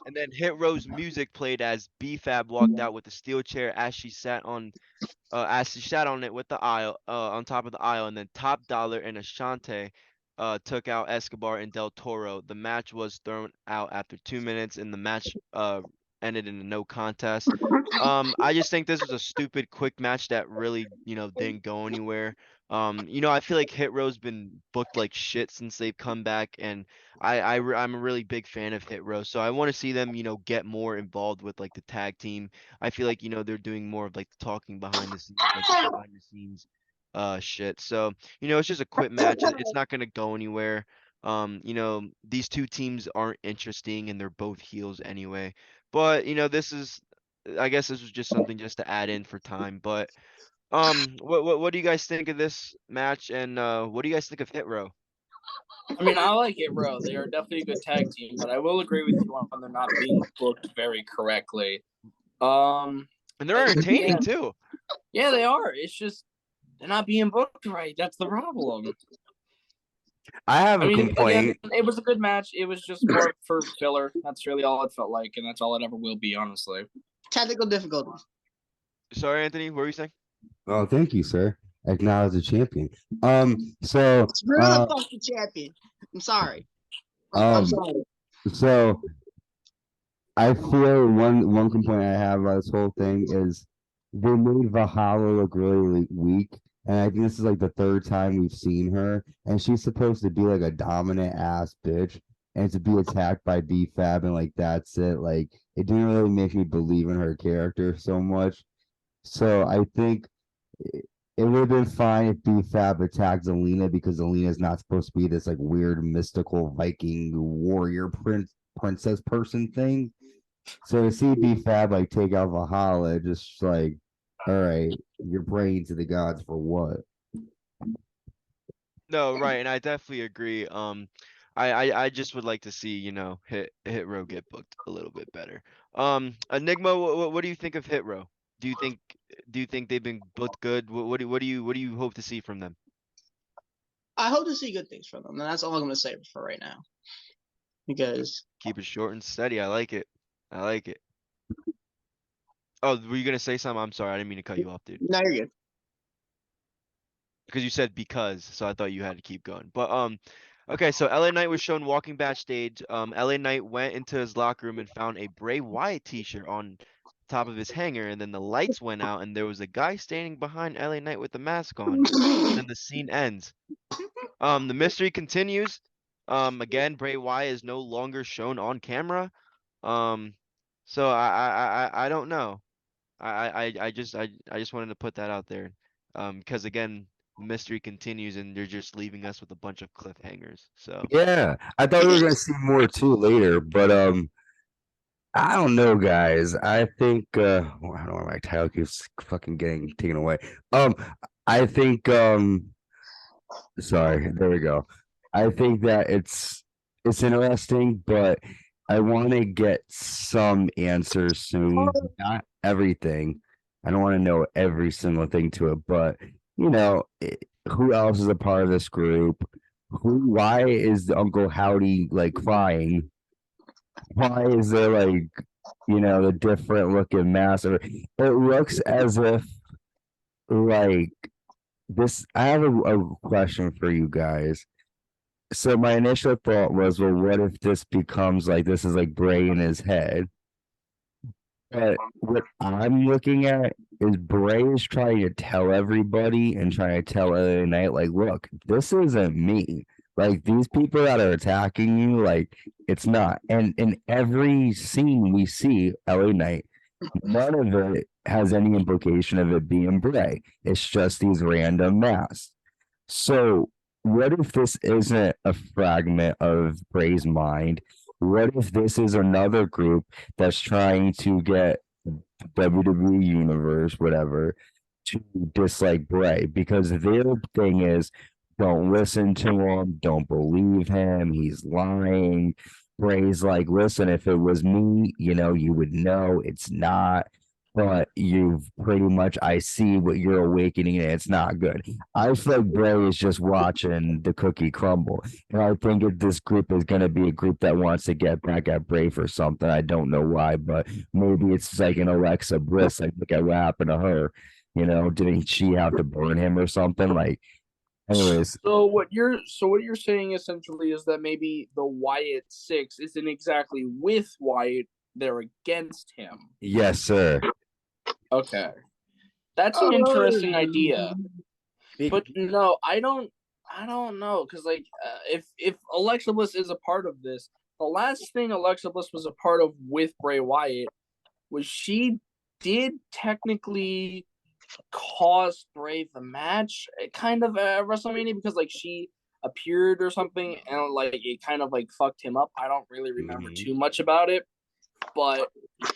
and then Hit Row's music played as B-Fab walked out with the steel chair as she sat on it with the aisle on top of the aisle, and then Top Dollar and Ashante took out Escobar and Del Toro. The match was thrown out after 2 minutes, and the match ended in a no contest. I just think this was a stupid quick match that really, didn't go anywhere. I feel like Hit Row's been booked like shit since they've come back, and I'm a really big fan of Hit Row, so I want to see them, get more involved with like the tag team. I feel like, they're doing more of like the talking behind the scenes, like the behind the scenes shit. So, it's just a quick match. It's not gonna go anywhere. These two teams aren't interesting and they're both heels anyway. But, I guess this was just something just to add in for time. But what do you guys think of this match, and what do you guys think of Hit Row? I mean, I like it, bro. They are definitely a good tag team, but I will agree with you on them not being booked very correctly. And they're entertaining too. Yeah, they are. It's just they're not being booked right. That's the problem. I have a complaint. Again, it was a good match. It was just more for filler. That's really all it felt like, and that's all it ever will be, honestly. Technical difficulties. Sorry, Anthony, what were you saying? Oh, thank you, sir. Acknowledge the champion. Screw the fucking champion. I'm sorry. I'm sorry. So I feel one complaint I have about this whole thing is they made Valhalla look really weak. And I think this is like the third time we've seen her. And she's supposed to be like a dominant ass bitch. And to be attacked by B-Fab and like that's it. Like it didn't really make me believe in her character so much. So I think it would have been fine if B-Fab attacked Zelina because Zelina's not supposed to be this like weird mystical Viking warrior princess person thing. So to see B-Fab like take out Valhalla, just like, all right, you're praying to the gods for what? No, right, and I definitely agree. I just would like to see, Hit Row get booked a little bit better. Enigma, what do you think of Hit Row? Do you think they've been booked good? What do you hope to see from them? I hope to see good things from them, and that's all I'm gonna say for right now. Because keep it short and steady. I like it. Oh, were you gonna say something? I'm sorry, I didn't mean to cut you off, dude. No, you're good. Because you said so I thought you had to keep going. But okay, so LA Knight was shown walking backstage. LA Knight went into his locker room and found a Bray Wyatt t-shirt on top of his hanger, and then the lights went out and there was a guy standing behind LA Knight with the mask on. And then the scene ends. The mystery continues. Again, Bray Wyatt is no longer shown on camera. So I don't know. I just wanted to put that out there. Because again, mystery continues and they're just leaving us with a bunch of cliffhangers. So yeah, I thought we were gonna see more too later, but I don't know, guys. I think I don't know why my title keeps fucking getting taken away. I think sorry, there we go. I think that it's interesting, but I want to get some answers soon. Not everything. I don't want to know every single thing to it, but who else is a part of this group? Why is Uncle Howdy like crying? Why is there like, the different looking mask? It looks as if like this. I have a question for you guys. So my initial thought was, well, what if this becomes like this is like Bray in his head? But what I'm looking at is Bray is trying to tell everybody and trying to tell LA Knight, like, look, this isn't me. Like these people that are attacking you, like it's not. And in every scene we see LA Knight, none of it has any implication of it being Bray. It's just these random masks. So what if this isn't a fragment of Bray's mind? What if this is another group that's trying to get WWE Universe, whatever, to dislike Bray? Because their thing is don't listen to him, don't believe him, he's lying. Bray's like, listen, if it was me, you would know it's not. But you've pretty much, I see what you're awakening, and it's not good. I feel like Bray is just watching the cookie crumble. And I think this group is going to be a group that wants to get back at Bray for something. I don't know why, but maybe it's like an Alexa Bliss. Like, look at what happened to her. Didn't she have to burn him or something? Like, anyways, So what you're saying essentially is that maybe the Wyatt Six isn't exactly with Wyatt; they're against him. yes, sir. Okay, that's an interesting idea. But no, I don't know because if Alexa Bliss is a part of this, the last thing Alexa Bliss was a part of with Bray Wyatt was she did technically cost Bray the match, kind of at WrestleMania, because she appeared or something and it kind of fucked him up. I don't really remember too much about it, but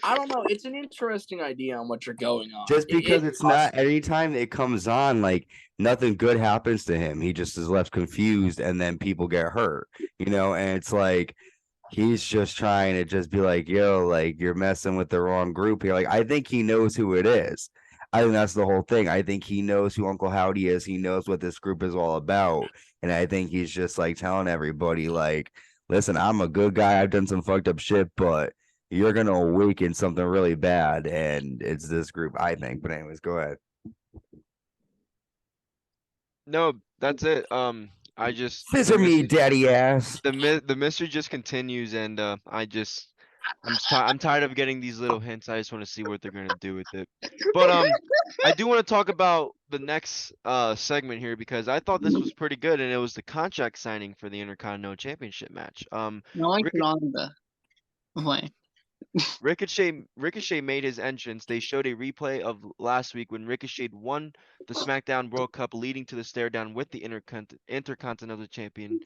I don't know. It's an interesting idea on what you're going on. Just because it's not anytime it comes on, nothing good happens to him. He just is left confused, and then people get hurt, and it's like he's just trying to just be like, yo, you're messing with the wrong group here. I think he knows who it is. I think that's the whole thing. I think he knows who Uncle Howdy is. He knows what this group is all about. And I think he's just telling everybody, listen, I'm a good guy. I've done some fucked up shit, but you're gonna awaken something really bad, and it's this group, I think. But anyways, go ahead. No, that's it. I just Scissor me, daddy ass. the mystery just continues, and I'm tired of getting these little hints. I just want to see what they're gonna do with it. But I do want to talk about the next segment here because I thought this was pretty good, and it was the contract signing for the Intercontinental Championship match. I like it on the way. Ricochet made his entrance. They showed a replay of last week when Ricochet won the SmackDown World Cup, leading to the stare down with the Intercontinental Champion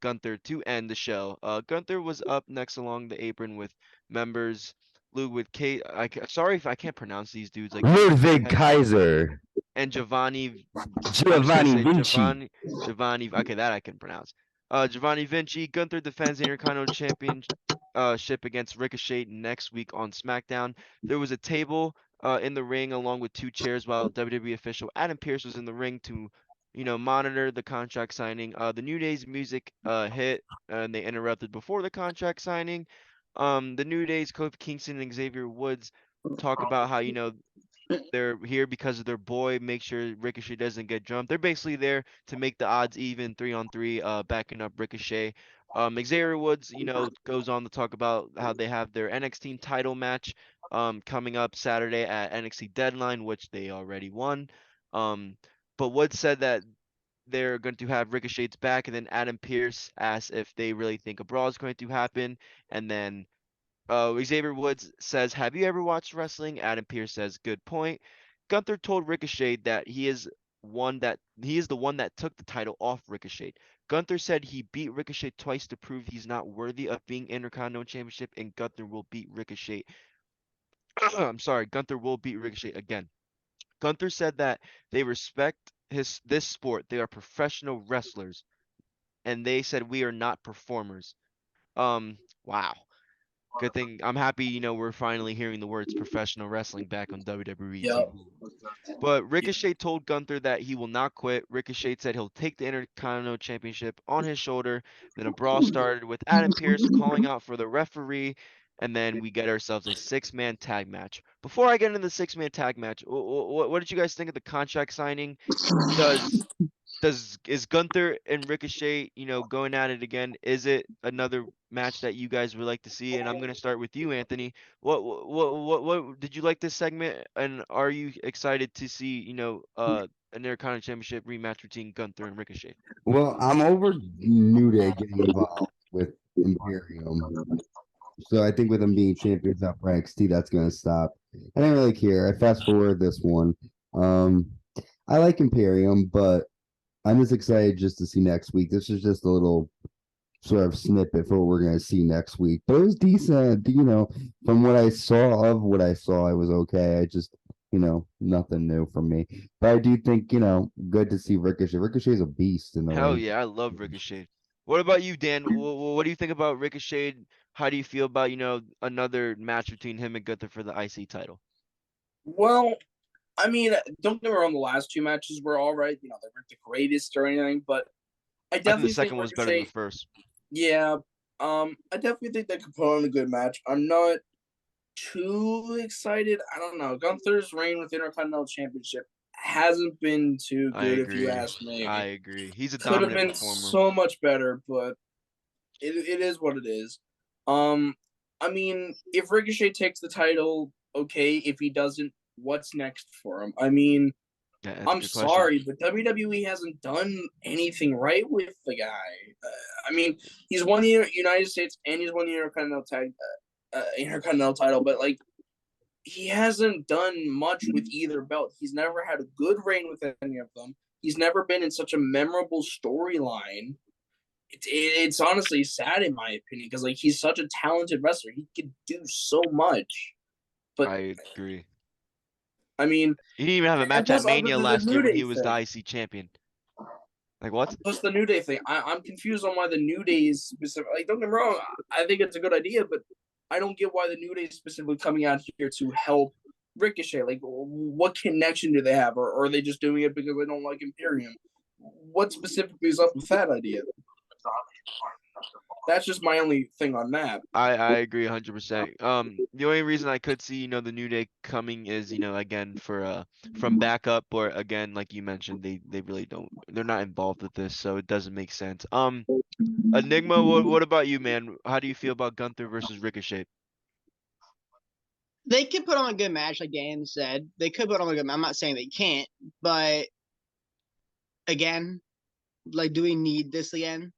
Gunther to end the show. Gunther was up next along the apron with members Ludwig Kate. Sorry if I can't pronounce these dudes. Ludwig Kaiser and Giovanni Vinci. Giovanni. Okay, that I can pronounce. Giovanni Vinci. Gunther defends the Intercontinental Championship against Ricochet next week on SmackDown. There was a table in the ring along with 2 chairs while WWE official Adam Pearce was in the ring to, monitor the contract signing. The New Day's music hit and they interrupted before the contract signing. The New Day's Kofi Kingston and Xavier Woods talk about how, they're here because of their boy, make sure Ricochet doesn't get jumped. They're basically there to make the odds even 3-on-3, backing up Ricochet. Xavier Woods, goes on to talk about how they have their NXT title match coming up Saturday at NXT Deadline, which they already won. But Woods said that they're going to have Ricochet's back, and then Adam Pearce asked if they really think a brawl is going to happen, and then Xavier Woods says, have you ever watched wrestling? Adam Pearce says, good point. Gunther told Ricochet that he is the one that took the title off Ricochet. Gunther said he beat Ricochet twice to prove he's not worthy of being Intercontinental Championship, and Gunther will beat Ricochet. I'm sorry, Gunther will beat Ricochet again. Gunther said that they respect this sport. They are professional wrestlers, and they said we are not performers. Wow. Good thing. I'm happy, we're finally hearing the words professional wrestling back on WWE TV. But Ricochet told Gunther that he will not quit. Ricochet said he'll take the Intercontinental Championship on his shoulder. Then a brawl started with Adam Pearce calling out for the referee. And then we get ourselves a 6-man tag match. Before I get into the 6-man tag match, what did you guys think of the contract signing? Is Gunther and Ricochet, going at it again? Is it another match that you guys would like to see? And I'm gonna start with you, Anthony. What did you like this segment? And are you excited to see, an Intercontinental Championship rematch between Gunther and Ricochet? Well, I'm over New Day getting involved with Imperium. So I think with them being champions up for NXT, that's gonna stop. I didn't really care. I fast forward this one. I like Imperium, but I'm just excited just to see next week. This is just a little sort of snippet for what we're going to see next week. But it was decent, from what I saw I was okay. I just, nothing new from me. But I do think, good to see Ricochet. Ricochet's a beast in the Hell ring. yeah, I love Ricochet. What about you, Dan? What do you think about Ricochet? How do you feel about, another match between him and Gunther for the IC title? Well, I mean, don't get me wrong. The last two matches were all right. They weren't the greatest or anything, but I I think the definitely think second one was better than the Ricochet. first. Yeah, I definitely think they could put on a good match. I'm not too excited. I don't know. Gunther's reign with Intercontinental Championship hasn't been too I good, if you agree. ask me. I agree. He's a Could have dominant been performer. so much better, but it is what it is. I mean, if Ricochet takes the title, okay. If he doesn't, what's next for him? I mean, Yeah, that's a I'm good question. sorry, but WWE hasn't done anything right with the guy. I mean, he's won the United States and he's won the Intercontinental title, but like he hasn't done much with either belt. He's never had a good reign with any of them. He's never been in such a memorable storyline. It's honestly sad in my opinion because like he's such a talented wrestler. He could do so much, but I agree. I mean, He didn't even have a and match at plus other Mania than the last New year when Day he was the thing, IC champion. Like what? plus the New Day thing, I'm confused on why the New Day is specific. Like, don't get me wrong, I think it's a good idea, but I don't get why the New Day is specifically coming out here to help Ricochet. Like, what connection do they have, or are they just doing it because they don't like Imperium? What specifically is up with that idea? That's just my only thing on that. I agree 100%. The only reason I could see, the New Day coming is, again for from backup, or again, like you mentioned, they really they're not involved with this, so it doesn't make sense. Enigma, what about you, man? How do you feel about Gunther versus Ricochet? They could put on a good match, like Dan said. They could put on a good match. I'm not saying they can't, but again, like, do we need this again?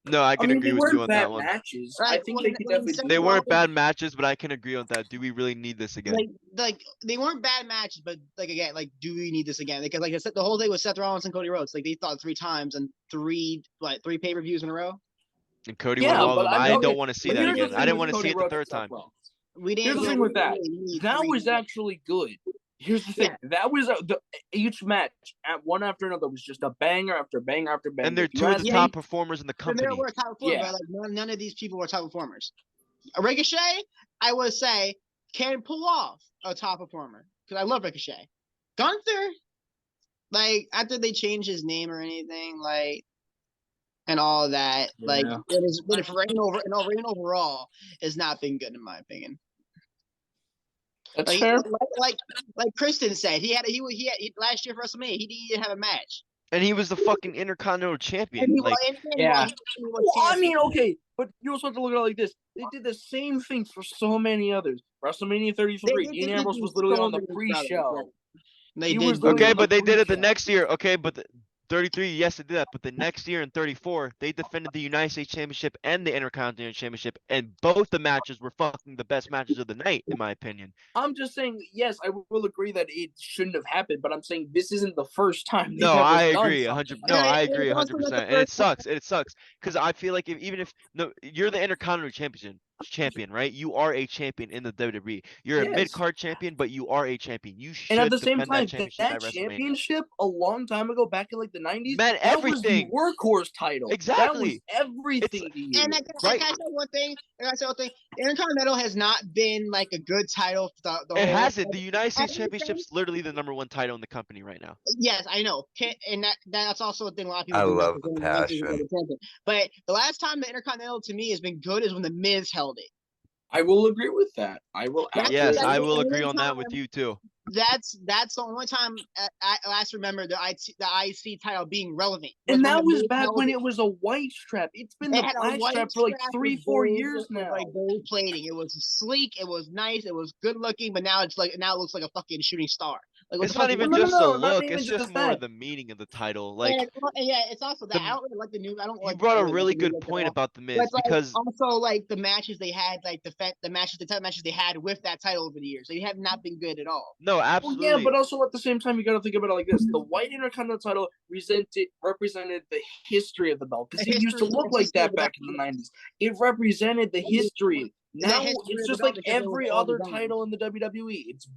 No, I I can mean, agree they with you weren't on that bad one. matches. I Right. think they could definitely. They weren't bad matches, but I can agree on that. Do we really need this again? Like they weren't bad matches, but like again, like, do we need this again? Because like I said, the whole thing was Seth Rollins and Cody Rhodes. Like they thought 3 times and three pay-per-views in a row. And Cody won Yeah, all of but them. I I mean, don't okay. want to see But that here's the again. I thing didn't with want to see Cody it the Rhodes and third Seth time. Rollins. We didn't. Here's the thing with that. That was three. actually good. Here's the thing. That was each match at one after another was just a banger after banger after banger. And they're If you two of the ask top me, performers in the And they company. were top performers, Yeah. but like none of these people were top performers. Ricochet, I would say, can pull off a top performer because I love Ricochet. Gunther, like after they changed his name or anything, like, and all of that, like Yeah. it is reign overall has not been good in my opinion. That's Like, fair. like Kristen said, he had last year for WrestleMania, he didn't even have a match. And he was the fucking Intercontinental Champion. And he Like, Yeah. he was Well, I mean, champion. okay, but you also have to look at it like this. They did the same thing for so many others. WrestleMania 33, They Dean did Ambrose do was literally so on the many pre-show. brothers, They He did. was literally okay, on the but they did it the pre-show. next year. Okay, but 33, yes, they did that. But the next year in 34, they defended the United States Championship and the Intercontinental Championship, and both the matches were fucking the best matches of the night, in my opinion. I'm just saying, yes, I will agree that it shouldn't have happened, but I'm saying this isn't the first time they've No, ever I done agree something. 100. No, I agree 100%. And it sucks. It sucks because I feel like even if no, you're the Intercontinental champion, right? You are a champion in the WWE. You're a Yes. mid-card champion, but you are a champion. You And at should the same defend that time, championship that at WrestleMania. championship a long time ago, back in like the 90s, Meant that was the everything. workhorse title. Exactly. That was everything to you. And Right. can I say one thing? Intercontinental has not been like a good title. The It whole, hasn't. The United States everything- Championship's literally the #1 title in the company right now. Yes, I know. And that's also a thing a lot of people I do. love the passion. But the last time the Intercontinental to me has been good is when the Miz held it. I will agree with that. I will. Yes, absolutely I agree. will agree on that with you too. That's the only time I last remember the IC title being relevant. And when that the was Miz back held when it. it was a white strap. It's been It the had a black white strap for like strap 3-4 with years gold- with, now. like gold plating. It was sleek. It was nice. It was good looking. But now it looks like a fucking shooting star. Like, what It's the not fuck? even No, no, just the no, not look. even It's just just more that. of the meaning of the title. Like And yeah, it's also that. the I don't really like the new. I don't you like. brought I a don't really like really the new good look at point all. about the But Miz it's like because also like the matches they had, like the matches, the title matches they had with that title over the years. They have not been good at all. no, Well, yeah, absolutely. but also at the same time, you got to think about it like this: the white Intercontinental title represented the history of the belt because The it used to history, look the like history of that the back belt. in the '90s. It represented the history. The Now history it's of the just belt like because it was every all other designed. title in the WWE. It's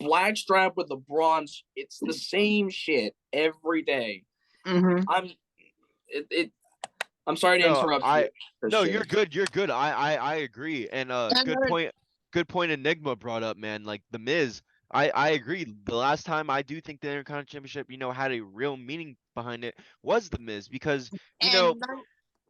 black strap with the bronze. It's the same shit every day. Mm-hmm. I'm sorry to No, interrupt I you. no, Christian. you're good. You're good. I agree. And And good another, point. Good point. Enigma brought up, man. Like the Miz. I agree. The last time I do think the Intercontinental Championship, had a real meaning behind it was the Miz because and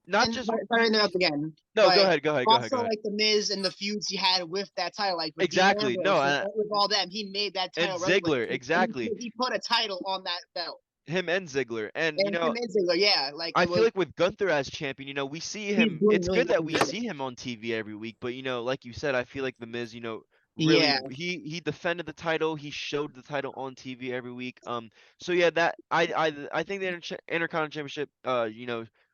not just sorry to interrupt again, no. Go but ahead. Go ahead. Go ahead. Go also ahead. like the Miz and the feuds he had with that title, like with Dean Exactly. No, Ambrose, with all them, he made that and title relevant. Ziggler. Exactly. He put a title on that belt. Him and Ziggler. And And him and Ziggler, yeah, like I it feel was. like with Gunther as champion, we see He's him. doing It's really good that we good. see him on TV every week, but like you said, I feel like the Miz, really Yeah, he defended the title. He showed the title on TV every week. So yeah, that I think the Intercontinental Championship,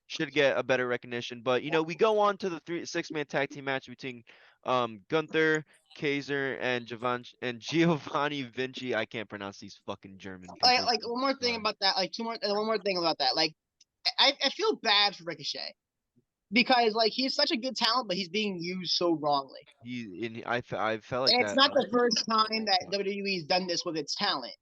should get a better recognition. But we go on to the 6-man tag team match between Gunther, Kaiser, and Giovanni Vinci. I can't pronounce these fucking German people. like one more thing Sorry. about that, like one more thing about that, like I feel bad for Ricochet because like he's such a good talent, but he's being used so wrongly. I felt like And it's that. not the first time that WWE's done this with its talent.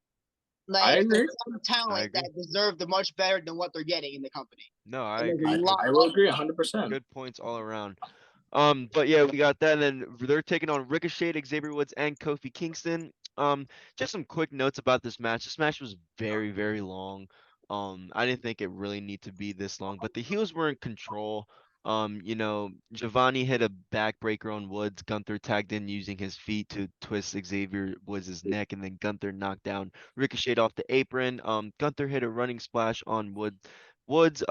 I Like agree. there's some I talent agree. that deserve the much better than what they're getting in the company. No, And I there's a agree. lot I will of agree 100%. Good points all around. But yeah, we got that, and then they're taking on Ricochet, Xavier Woods, and Kofi Kingston. Just some quick notes about this match. This match was very, very long. I didn't think it really need to be this long, but the heels were in control. Giovanni hit a backbreaker on Woods. Gunther tagged in using his feet to twist Xavier Woods' neck, and then Gunther knocked down Ricochet off the apron. Gunther hit a running splash on Woods.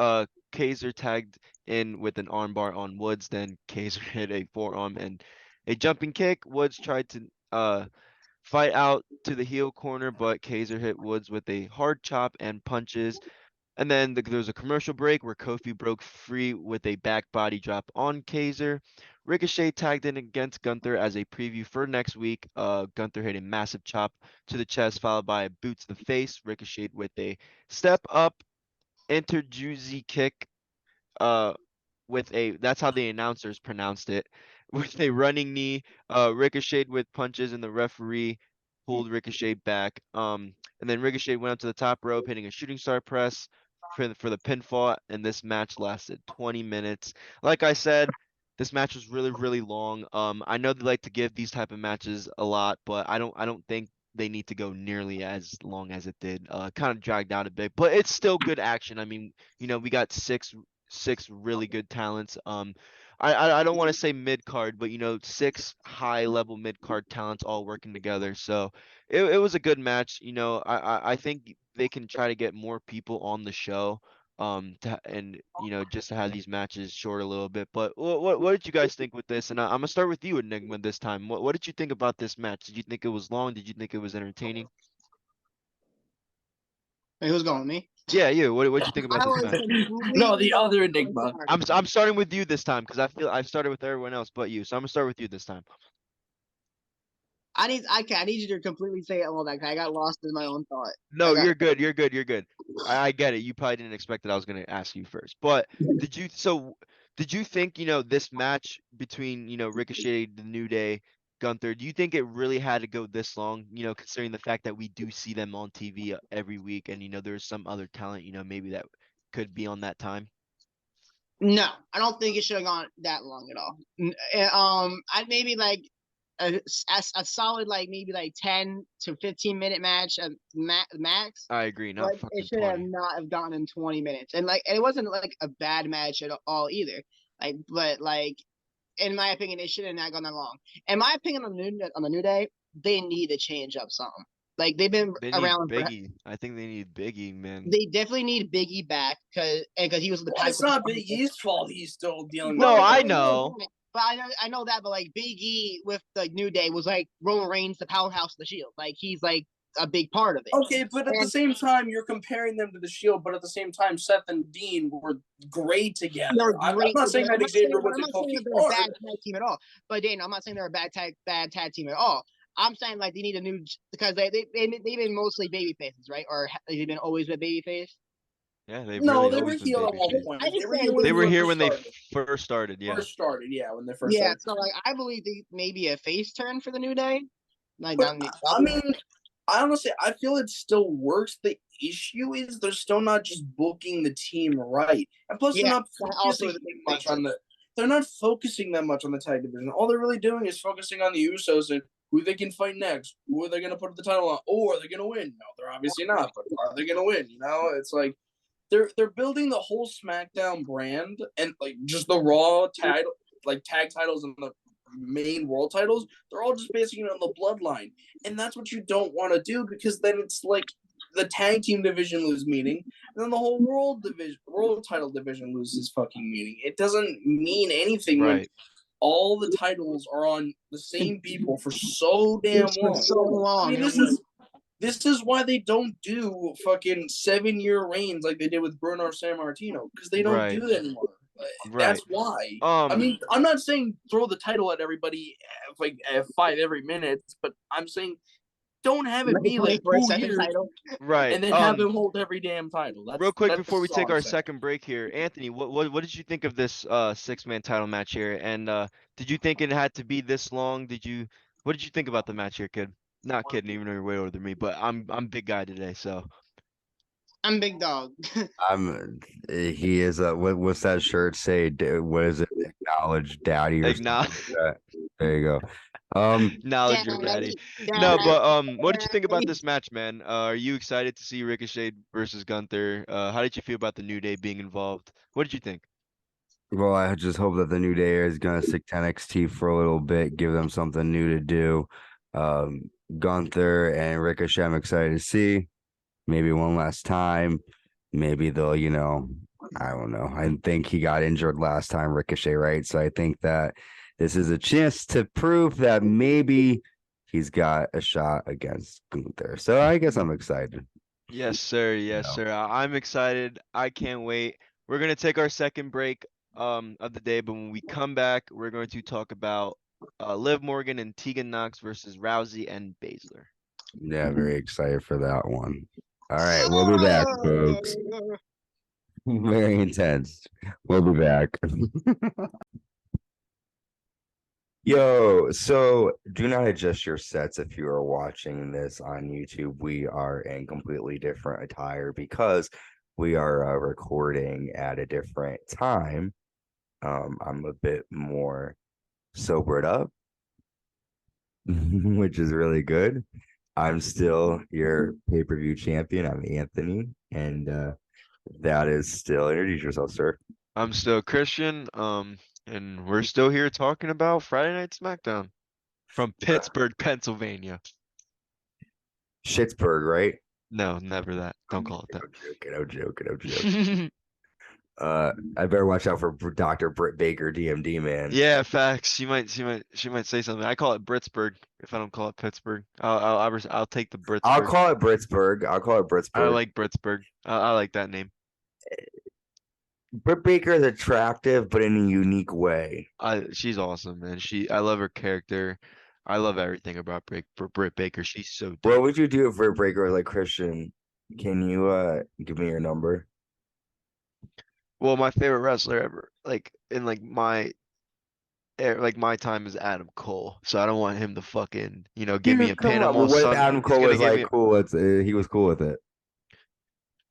Kaiser tagged in with an armbar on Woods. Then Kaiser hit a forearm and a jumping kick. Woods tried to fight out to the heel corner, but Kaiser hit Woods with a hard chop and punches. And then there was a commercial break where Kofi broke free with a back body drop on Kaiser. Ricochet tagged in against Gunther as a preview for next week. Gunther hit a massive chop to the chest, followed by a boot to the face. Ricochet with a step up interjuicy kick uh that's how the announcers pronounced it, with a running knee, ricocheted with punches, and the referee pulled Ricochet back. And then Ricochet went up to the top rope, hitting a shooting star press for the pinfall, and this match lasted 20 minutes. Like I said, this match was really, really long. I know they like to give these type of matches a lot, but I don't think they need to go nearly as long as it did. Kind of dragged out a bit, but it's still good action. I mean, we got six really good talents. I don't want to say mid card, but six high level mid card talents all working together. So it was a good match. I think they can try to get more people on the show. And just to have these matches short a little bit. But what did you guys think with this? And I'm gonna start with you, Enigma, this time. What did you think about this match? Did you think it was long? Did you think it was entertaining? Wait, who's going, me? Yeah, you. What did you think about I this was match? No, completely the other Enigma. I'm starting with you this time because I started with everyone else but you, so I'm gonna start with you this time. I need you to completely say it all that. I got lost in my own thought. No, you're good. You're good. You're good. I get it. You probably didn't expect that I was gonna ask you first, but did you think this match between Ricochet, the New Day, Gunther? Do you think it really had to go this long? Considering the fact that we do see them on TV every week, and there's some other talent maybe that could be on that time. No, I don't think it should have gone that long at all. I'd maybe like a solid like maybe like 10 to 15 minute match max. I agree. Not But fucking it should have 20. not have gotten in 20 minutes. And it wasn't like a bad match at all either. But in my opinion, it should have not gone that long. In my opinion, on the New Day, they need to change up something. Like they've been They need around. Biggie. I think they need Biggie, man. They definitely need Biggie back because he was the. Well, it's not Big E's fault. He's still dealing No, with I it. know. But I know that. But like Big E with the New Day was like Roman Reigns, the powerhouse of the Shield. Like he's like a big part of it. Okay, but at the same time, you're comparing them to the Shield. But at the same time, Seth and Dean were great together. They're I'm great. not saying that Xavier I'm wasn't not saying that poking they're a hard. bad tag team at all. But Dane, I'm not saying they're a bad tag team at all. I'm saying like they need a new because they've been mostly baby faces, right? Or they've been always with baby face. Yeah, they've No, really they were always been heel at one babyface. point. I just They were say heel when They were here first when they started. first started. Yeah. First started, yeah, when they first Yeah, started. so like I believe they maybe a face turn for the New Day. Like But, I mean, I honestly, I feel it still works. The issue is they're still not just booking the team right, and plus Yeah, they're not that also focusing is a big much thing. on the. They're not focusing that much on the tag division. All they're really doing is focusing on the Usos and who they can fight next. Who are they going to put the title on? Oh, are they going to win? No, they're obviously not. But are they going to win? You know, it's like they're building the whole SmackDown brand and like just the Raw tag titles and the main world titles. They're all just basing it on the bloodline, and that's what you don't want to do because then it's like the tag team division loses meaning, and then the whole world title division loses fucking meaning. It doesn't mean anything when Right. all the titles are on the same people for so damn For long. so long. I mean, this is why they don't do fucking 7-year reigns like they did with Bruno Sammartino because they don't do that anymore. That's why. I mean, I'm not saying throw the title at everybody like at 5 every minute, but I'm saying don't have it be like 2 years, right, and then have them hold every damn title. Real quick that's before we all take I'm our saying. second break here, Anthony, what did you think of this 6-man title match here? And did you think it had to be this long? What did you think about the match here, kid? Not kidding, even though you're way older than me, but I'm big guy today, so. I'm big dog. He is what's that shirt say? What is it? Acknowledge daddy or something like that. There you go. Acknowledge your daddy. No, but what did you think about this match, man? Are you excited to see Ricochet versus Gunther? How did you feel about the New Day being involved? What did you think? Well, I just hope that the New Day is gonna stick to NXT for a little bit, give them something new to do. Gunther and Ricochet, I'm excited to see. Maybe one last time. Maybe they'll, I don't know. I think he got injured last time, Ricochet, right? So I think that this is a chance to prove that maybe he's got a shot against Gunther. So I guess I'm excited. Yes, sir. Yes, sir. I'm excited. I can't wait. We're gonna take our second break of the day, but when we come back, we're going to talk about Liv Morgan and Tegan Knox versus Rousey and Baszler. Yeah, very excited for that one. All right, we'll be back, folks. Very intense. We'll be back. Yo, so do not adjust your sets if you are watching this on YouTube. We are in completely different attire because we are recording at a different time. I'm a bit more sobered up, which is really good. I'm still your pay-per-view champion. I'm Anthony, and that is still introduce yourself, sir. I'm still Christian, and we're still here talking about Friday Night SmackDown from Pittsburgh, Pennsylvania. Schittsburg, right? No, never that. Don't call it that. I'm joking. I better watch out for Dr. Britt Baker, DMD, man. Yeah, facts. She might say something. I call it Britsburg if I don't call it Pittsburgh. I'll take the Britsburg. I'll call it Britsburg. I like Britsburg. I like that name. Britt Baker is attractive, but in a unique way. She's awesome, man. I love her character. I love everything about Britt Baker. She's so dope. What would you do if Britt Baker was like, Christian? Can you give me your number? Well, my favorite wrestler ever, my time is Adam Cole. So I don't want him to fucking, give me a Panama What if Sun. Adam Cole was like cool? He was cool with it.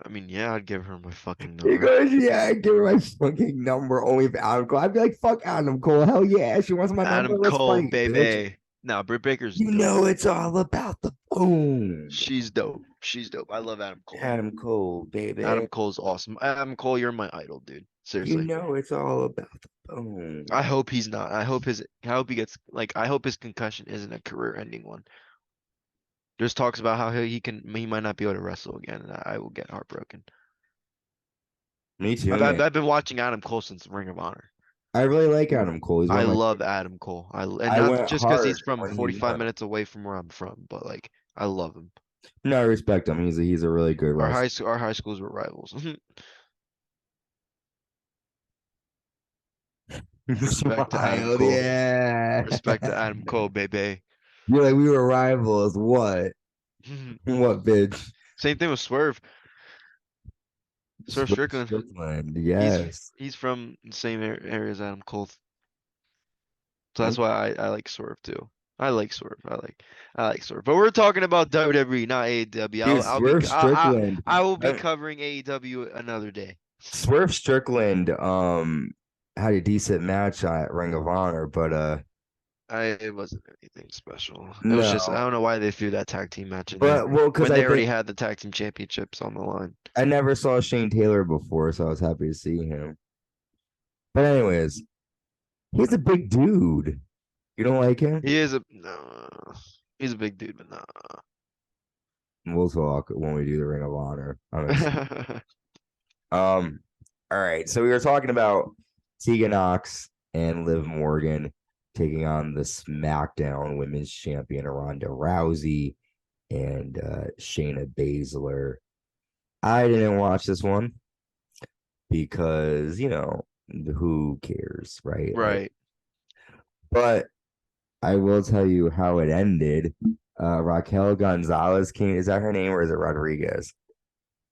I mean, yeah, I'd give her my fucking He number. goes, yeah, I'd give her my fucking number only if Adam Cole. I'd be like, fuck Adam Cole. Hell yeah, she wants my Adam number. Let's Cole, fight, baby. bitch. No, Britt Baker's You dope. know it's all about the boom. She's dope. She's dope. I love Adam Cole. Adam Cole, baby. Adam Cole's awesome. Adam Cole, you're my idol, dude. Seriously. You know it's all about the boom. I hope he's not. I hope I hope his concussion isn't a career-ending one. There's talks about how he might not be able to wrestle again, and I will get heartbroken. Me too. I've been watching Adam Cole since Ring of Honor. I really like Adam Cole. I love Adam Cole. Not just because he's from 45 minutes away from where I'm from, but like I love him. No, I respect him. He's a really good wrestler. Our high schools were rivals. Respect to Adam Smiled, Cole. yeah. Respect to Adam Cole, baby. You're like, we were rivals. What? What, bitch? Same thing with Swerve. Swerve Swift Strickland. Strickland, He's yes. he's from the same area as Adam Cole, so And that's why I like Swerve too. I like Swerve. I like Swerve. But we're talking about WWE, not AEW. dude, Swerve Strickland. I will be covering AEW another day. Swerve Strickland had a decent match at Ring of Honor, but It wasn't anything special. It was just I no. don't know why they threw that tag team match in there But well, because when I they already think had the tag team championships on the line. I never saw Shane Taylor before, so I was happy to see him. But anyways, he's a big dude. You don't like him? He is a no. He's a big dude, but no. We'll talk when we do the Ring of Honor. I'm excited. All right. So we were talking about Tegan Knox and Liv Morgan taking on the SmackDown Women's Champion Ronda Rousey and Shayna Baszler. I didn't watch this one because, who cares, right? Right. But I will tell you how it ended. Raquel Gonzalez came. Is that her name or is it Rodriguez?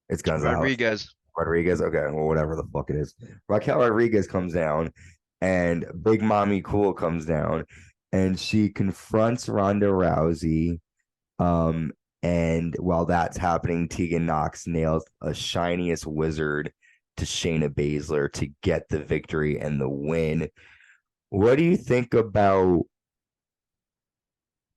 It's Gonzalez. Rodriguez. Rodriguez. Okay, well, whatever the fuck it is. Raquel Rodriguez comes down, and Big Mommy Cool comes down, and she confronts Ronda Rousey. And while that's happening, Tegan Knox nails a shiniest wizard to Shayna Baszler to get the victory and the win. What do you think about?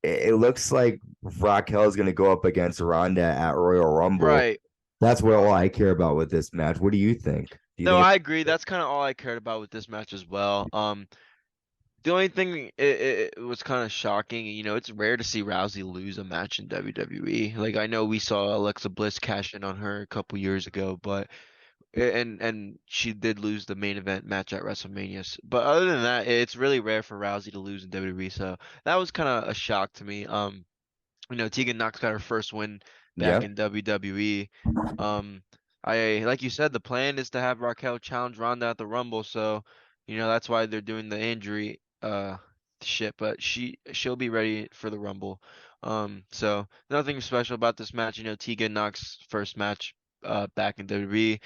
It looks like Raquel is going to go up against Ronda at Royal Rumble. Right. That's what all I care about with this match. What do you think? Do you No, think I agree. That's kind of all I cared about with this match as well. The only thing it was kind of shocking, it's rare to see Rousey lose a match in WWE. Like I know we saw Alexa Bliss cash in on her a couple years ago, but and she did lose the main event match at WrestleMania. But other than that, it's really rare for Rousey to lose in WWE. So that was kind of a shock to me. Tegan Knox got her first win Yeah. back in WWE. I like you said, the plan is to have Raquel challenge Ronda at the Rumble, so that's why they're doing the injury shit, but she'll be ready for the Rumble. So nothing special about this match. Tegan Knox first match back in WWE,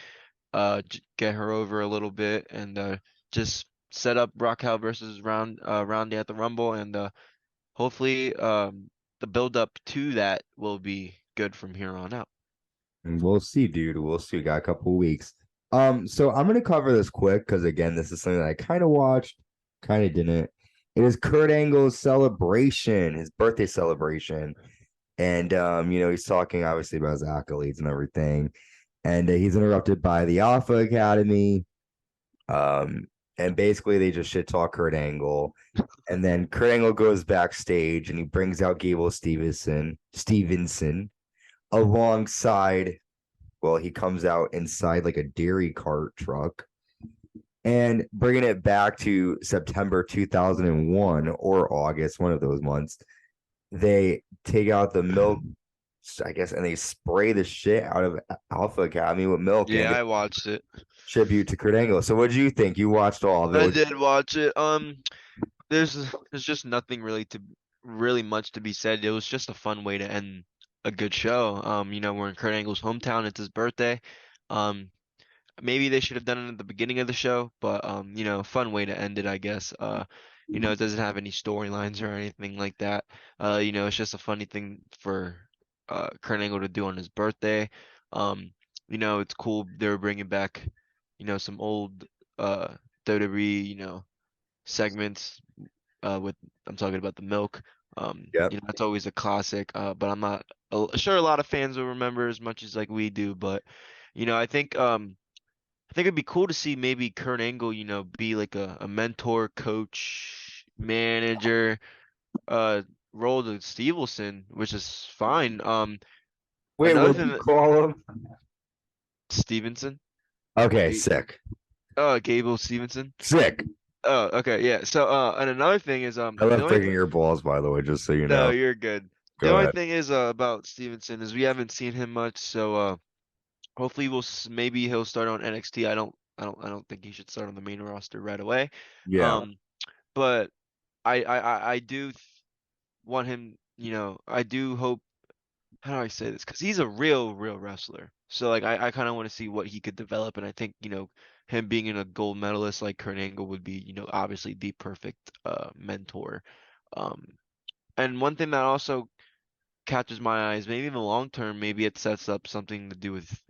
get her over a little bit and just set up Raquel versus Ronda at the Rumble and hopefully the build up to that will be good from here on out. We'll see, dude. We'll see. Got a couple weeks. So I'm gonna cover this quick because again, this is something that I kind of watched, kind of didn't. It is Kurt Angle's celebration, his birthday celebration, and he's talking obviously about his accolades and everything, and he's interrupted by the Alpha Academy, and basically they just shit talk Kurt Angle, and then Kurt Angle goes backstage and he brings out Gable Stevenson alongside, well, he comes out inside like a dairy cart truck and bringing it back to September 2001 or August, one of those months. They take out the milk, I guess, and they spray the shit out of Alpha Academy with milk. Yeah, and I watched it. Tribute to Kurt Angle. So what did you think? You watched all of it. I did watch it. There's just nothing really much to be said. It was just a fun way to end a good show. We're in Kurt Angle's hometown. It's his birthday. Maybe they should have done it at the beginning of the show, but fun way to end it, I guess. It doesn't have any storylines or anything like that. It's just a funny thing for Kurt Angle to do on his birthday. It's cool they're bringing back, some old WWE, segments with I'm talking about the milk. Yep. That's always a classic. But I'm not sure a lot of fans will remember as much as like we do. But I think it'd be cool to see maybe Kurt Angle, be like a mentor, coach, manager, role to Stevenson, which is fine. Wait, another what thing did you that call him? Stevenson. Okay, Ga- sick. Gable Stevenson. Sick. Oh, okay, yeah. So, and another thing is, I the love only picking your balls, by the way, just so you no, know. you're good. The Go only ahead. thing is about Stevenson is we haven't seen him much, so hopefully maybe he'll start on NXT. I don't think he should start on the main roster right away. Yeah. But I do want him, I do hope, how do I say this? Because he's a real wrestler. So like I kind of want to see what he could develop, and I think, him being in a gold medalist like Kurt Angle would be, obviously the perfect mentor. Um, and one thing that also catches my eyes, maybe in the long term, maybe it sets up something to do with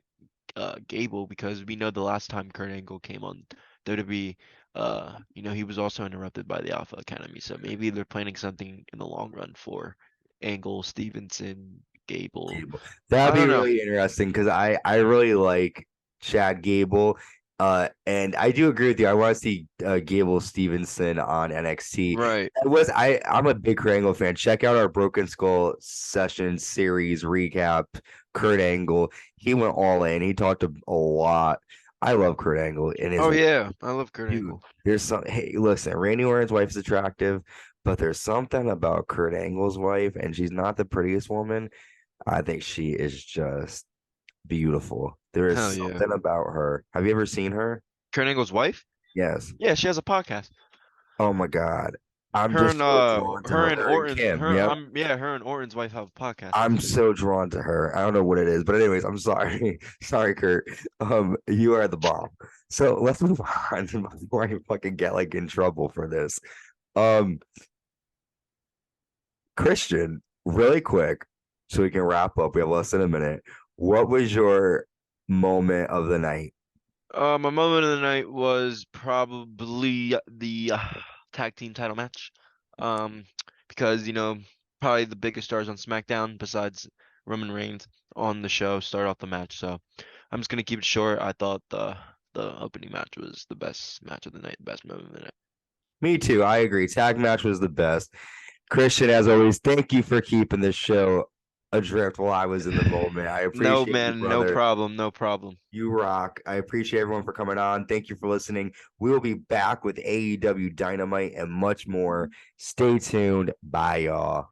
Gable, because we know the last time Kurt Angle came on WWE, he was also interrupted by the Alpha Academy. So maybe they're planning something in the long run for Angle, Stevenson, Gable. That'd I be don't know. really interesting because I really like Chad Gable. And I do agree with you. I want to see Gable Stevenson on NXT. Right. I'm a big Kurt Angle fan. Check out our Broken Skull session series recap. Kurt Angle, he went all in. He talked a lot. I love Kurt Angle and his Oh yeah, I love Kurt dude. Angle. There's some. Hey, listen, Randy Orton's wife is attractive, but there's something about Kurt Angle's wife, and she's not the prettiest woman. I think she is just beautiful. There is Hell yeah. something about her. Have you ever seen her? Kurt Angle's wife? Yes. Yeah, she has a podcast. Oh my God. I'm Her just and so drawn to her. her and Her and Orton, Kim. Yep. her and Orton's wife have a podcast I'm too. so drawn to her. I don't know what it is, but anyways, I'm sorry. Sorry, Kurt. You are the bomb. So let's move on before I fucking get like in trouble for this. Um, Christian, really quick, so we can wrap up. We have less than a minute. What was your moment of the night? My moment of the night was probably the tag team title match. Because, probably the biggest stars on SmackDown besides Roman Reigns on the show start off the match. So I'm just gonna keep it short. I thought the opening match was the best match of the night, the best moment of the night. Me too. I agree. Tag match was the best. Christian, as always, thank you for keeping this show adrift while I was in the moment. I No, appreciate you, man, no brother. problem, no problem. You rock. I appreciate everyone for coming on. Thank you for listening. We will be back with AEW Dynamite and much more. Stay tuned. Bye, y'all.